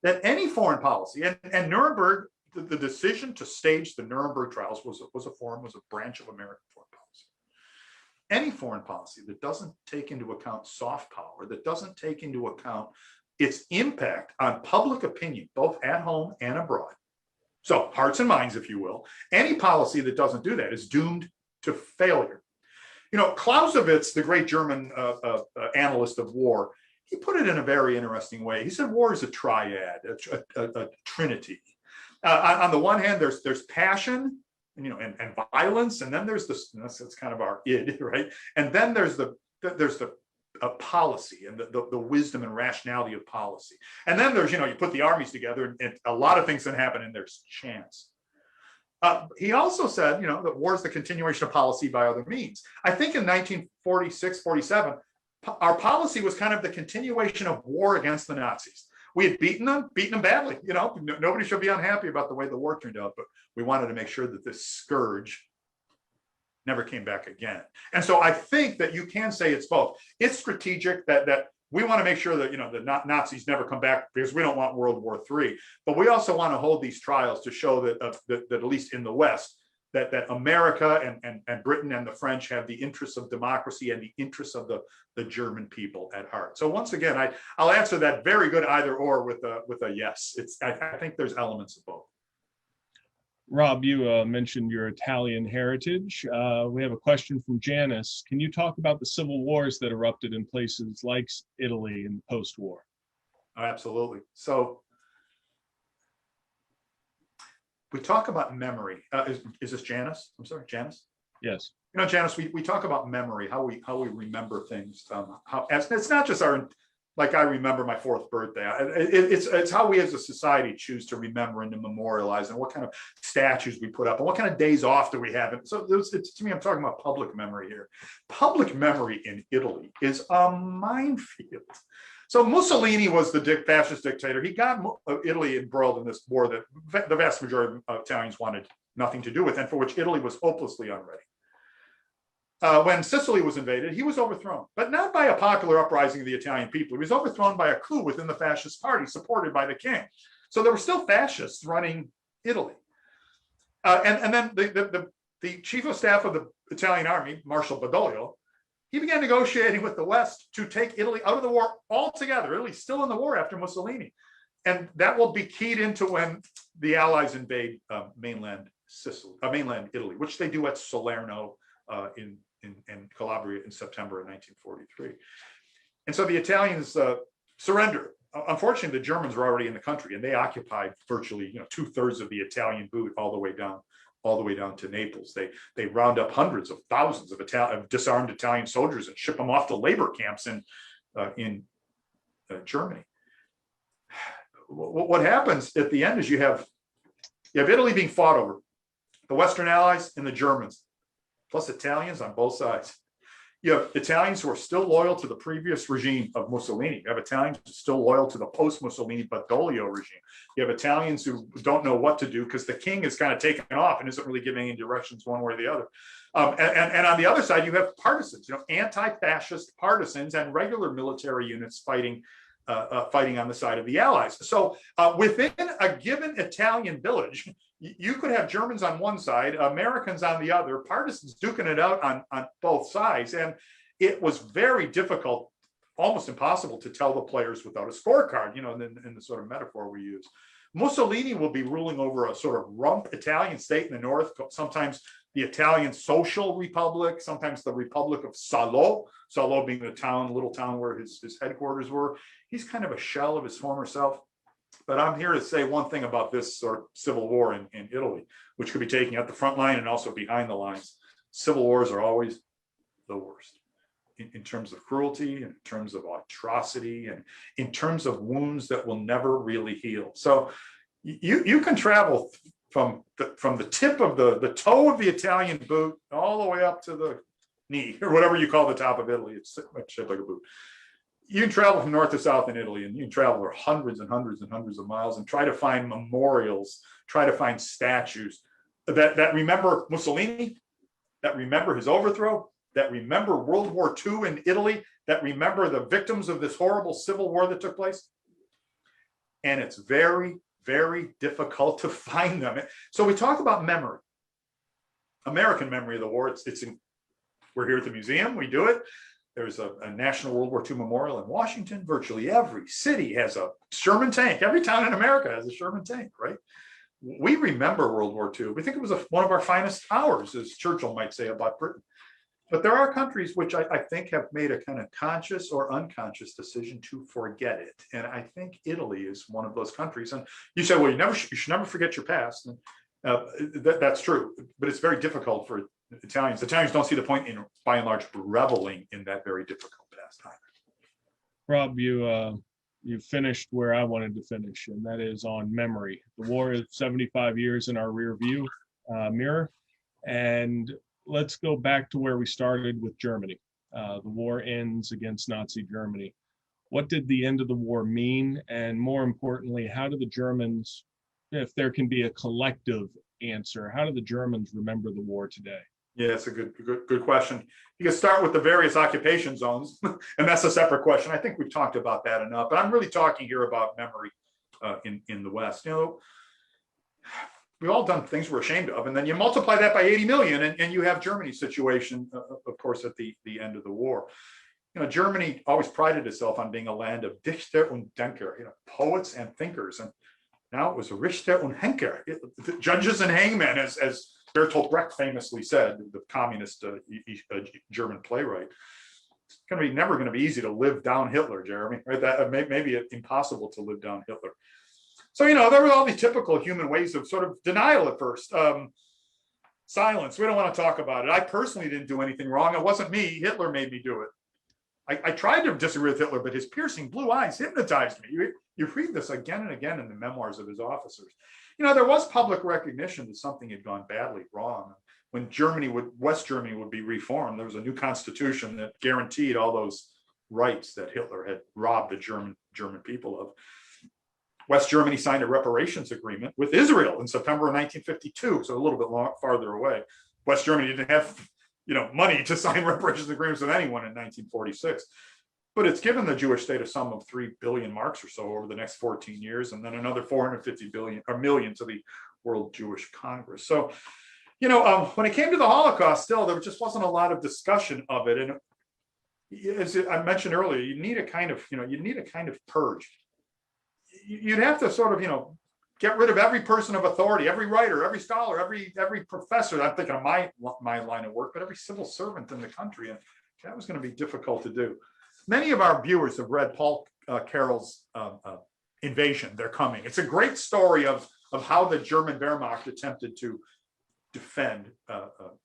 that any foreign policy, and Nuremberg, the decision to stage the Nuremberg trials was a branch of American foreign policy. Any foreign policy that doesn't take into account soft power, that doesn't take into account its impact on public opinion, both at home and abroad. So hearts and minds, if you will, any policy that doesn't do that is doomed to failure. You know, Clausewitz, the great German analyst of war, he put it in a very interesting way. He said war is a triad, a trinity. On the one hand, there's passion, and, you know, and violence, and then there's this. That's kind of our id, right? And then there's the policy and the wisdom and rationality of policy. And then there's, you know, you put the armies together, and a lot of things can happen, and there's chance. He also said, you know, that war is the continuation of policy by other means. I think in 1946, 47. Our policy was kind of the continuation of war against the Nazis. We had beaten them badly. You know, nobody should be unhappy about the way the war turned out, but we wanted to make sure that this scourge never came back again. And so I think that you can say it's both. It's strategic, that we want to make sure that, the Nazis never come back, because we don't want World War III. But we also want to hold these trials to show that at least in the West, that America and Britain and the French have the interests of democracy and the interests of the German people at heart. So once again, I'll answer that very good either or with a yes. I think there's elements of both. Rob, you mentioned your Italian heritage. We have a question from Janice. Can you talk about the civil wars that erupted in places like Italy in the post-war? Oh, absolutely. So we talk about memory. Is this Janice? I'm sorry, Janice? Yes. Janice, we talk about memory, how we remember things. It's not just like I remember my 4th birthday. It's how we as a society choose to remember and to memorialize, and what kind of statues we put up, and what kind of days off do we have. And so to me, I'm talking about public memory here. Public memory in Italy is a minefield. So Mussolini was the fascist dictator. He got Italy embroiled in this war that the vast majority of Italians wanted nothing to do with, and for which Italy was hopelessly unready. When Sicily was invaded, he was overthrown, but not by a popular uprising of the Italian people. He was overthrown by a coup within the fascist party supported by the king. So there were still fascists running Italy. And then the chief of staff of the Italian army, Marshal Badoglio, he began negotiating with the West to take Italy out of the war altogether. Italy's still in the war after Mussolini. And that will be keyed into when the Allies invade mainland Italy, which they do at Salerno in Calabria in September of 1943. And so the Italians surrender. Unfortunately, the Germans were already in the country, and they occupied virtually 2/3 of the Italian boot all the way down to Naples. They round up hundreds of thousands of disarmed Italian soldiers and ship them off to labor camps in Germany. What happens at the end is you have Italy being fought over, the Western Allies and the Germans, plus Italians on both sides. You have Italians who are still loyal to the previous regime of Mussolini. You have Italians who are still loyal to the post-Mussolini Badoglio regime. You have Italians who don't know what to do because the king is kind of taken off and isn't really giving any directions one way or the other. And on the other side, you have partisans, anti-fascist partisans and regular military units fighting on the side of the Allies. So within a given Italian village, you could have Germans on one side, Americans on the other, partisans duking it out on both sides. And it was very difficult, almost impossible to tell the players without a scorecard, in the sort of metaphor we use. Mussolini will be ruling over a sort of rump Italian state in the north, sometimes the Italian Social Republic, sometimes the Republic of Salo being the little town where his headquarters were. He's kind of a shell of his former self. But I'm here to say one thing about this sort of civil war in Italy, which could be taken at the front line and also behind the lines. Civil wars are always the worst in terms of cruelty, in terms of atrocity, and in terms of wounds that will never really heal. So you can travel from the tip of the toe of the Italian boot all the way up to the knee, or whatever you call the top of Italy. It's shaped like a boot. You can travel from north to south in Italy, and you can travel for hundreds and hundreds and hundreds of miles and try to find memorials, try to find statues that remember Mussolini, that remember his overthrow, that remember World War II in Italy, that remember the victims of this horrible civil war that took place. And it's very, very difficult to find them. So we talk about memory, American memory of the war. We're here at the museum, we do it. There's a National World War II Memorial in Washington. Virtually every city has a Sherman tank. Every town in America has a Sherman tank, right? We remember World War II. We think it was one of our finest hours, as Churchill might say about Britain. But there are countries which I think have made a kind of conscious or unconscious decision to forget it. And I think Italy is one of those countries. And you say, well, you should never forget your past. And that's true, but it's very difficult for Italians. Italians don't see the point in, by and large, reveling in that very difficult pastime. Rob, you finished where I wanted to finish, and that is on memory. The war is 75 years in our rear view mirror, and let's go back to where we started with Germany. The war ends against Nazi Germany. What did the end of the war mean? And more importantly, how do the Germans, if there can be a collective answer, how do the Germans remember the war today? Yeah, it's a good question. You can start with the various occupation zones, and that's a separate question. I think we've talked about that enough, but I'm really talking here about memory in the West. You know, we've all done things we're ashamed of, and then you multiply that by 80 million, and you have Germany's situation, of course, at the end of the war. You know, Germany always prided itself on being a land of Dichter und Denker, you know, poets and thinkers, and now it was Richter und Henker, judges and hangmen, as Bertolt Brecht famously said, the communist German playwright. It's never going to be easy to live down Hitler, Jeremy, right? That maybe impossible to live down Hitler. So, you know, there were all these typical human ways of sort of denial at first. Silence. We don't want to talk about it. I personally didn't do anything wrong. It wasn't me. Hitler made me do it. I tried to disagree with Hitler, but his piercing blue eyes hypnotized me. You read this again and again in the memoirs of his officers. You know, there was public recognition that something had gone badly wrong. When West Germany would be reformed, there was a new constitution that guaranteed all those rights that Hitler had robbed the German people of. West Germany signed a reparations agreement with Israel in September of 1952, so a little bit farther away. West Germany didn't have, you know, money to sign reparations agreements with anyone in 1946. But it's given the Jewish state a sum of 3 billion marks or so over the next 14 years, and then another 450 million to the World Jewish Congress. So, you know, when it came to the Holocaust, still, there just wasn't a lot of discussion of it. And as I mentioned earlier, you need a kind of purge. You'd have to sort of, you know, get rid of every person of authority, every writer, every scholar, every professor. I'm thinking of my line of work, but every civil servant in the country. And that was going to be difficult to do. Many of our viewers have read Paul Carroll's Invasion, They're Coming. It's a great story of how the German Wehrmacht attempted to defend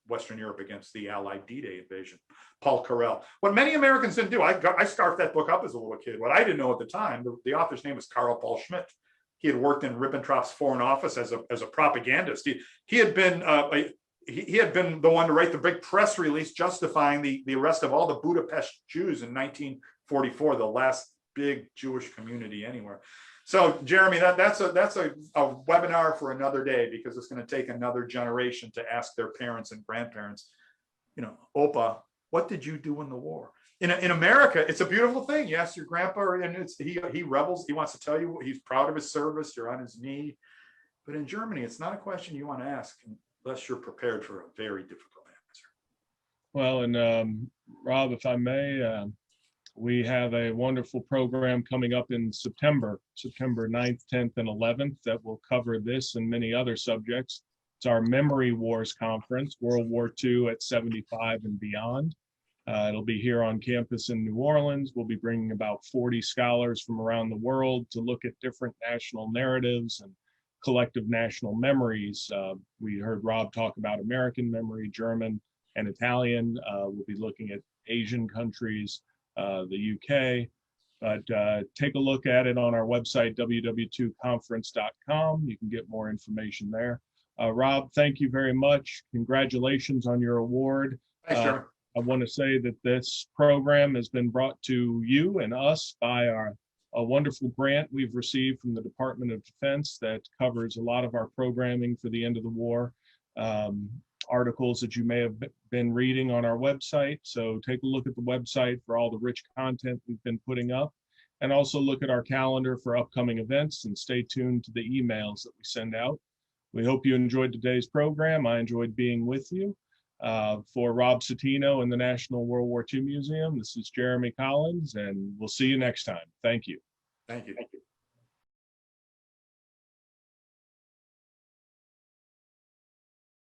Western Europe against the Allied D-Day invasion. Paul Carroll. What many Americans didn't do, I scarfed that book up as a little kid. What I didn't know at the time, the author's name was Karl Paul Schmidt. He had worked in Ribbentrop's Foreign Office as a propagandist. He had been the one to write the big press release justifying the arrest of all the Budapest Jews in 1944, the last big Jewish community anywhere. So, Jeremy, that's a webinar for another day, because it's going to take another generation to ask their parents and grandparents, you know, Opa, what did you do in the war? In America, it's a beautiful thing. You ask your grandpa, and he rebels. He wants to tell you he's proud of his service. You're on his knee. But in Germany, it's not a question you want to ask unless you're prepared for a very difficult answer. Well, and Rob, if I may, we have a wonderful program coming up in September 9th, 10th, and 11th that will cover this and many other subjects. It's our Memory Wars Conference, World War II at 75 and beyond. It'll be here on campus in New Orleans. We'll be bringing about 40 scholars from around the world to look at different national narratives and collective national memories. We heard Rob talk about American memory, German and Italian. We'll be looking at Asian countries, the UK. But take a look at it on our website, www2conference.com. You can get more information there. Rob, thank you very much. Congratulations on your award. Thanks, Jeremy. I want to say that this program has been brought to you and us by a wonderful grant we've received from the Department of Defense that covers a lot of our programming for the end of the war. Articles that you may have been reading on our website. So take a look at the website for all the rich content we've been putting up, and also look at our calendar for upcoming events, and stay tuned to the emails that we send out. We hope you enjoyed today's program. I enjoyed being with you. For Rob Citino and the National World War II Museum, this is Jeremy Collins, and we'll see you next time. Thank you. Thank you.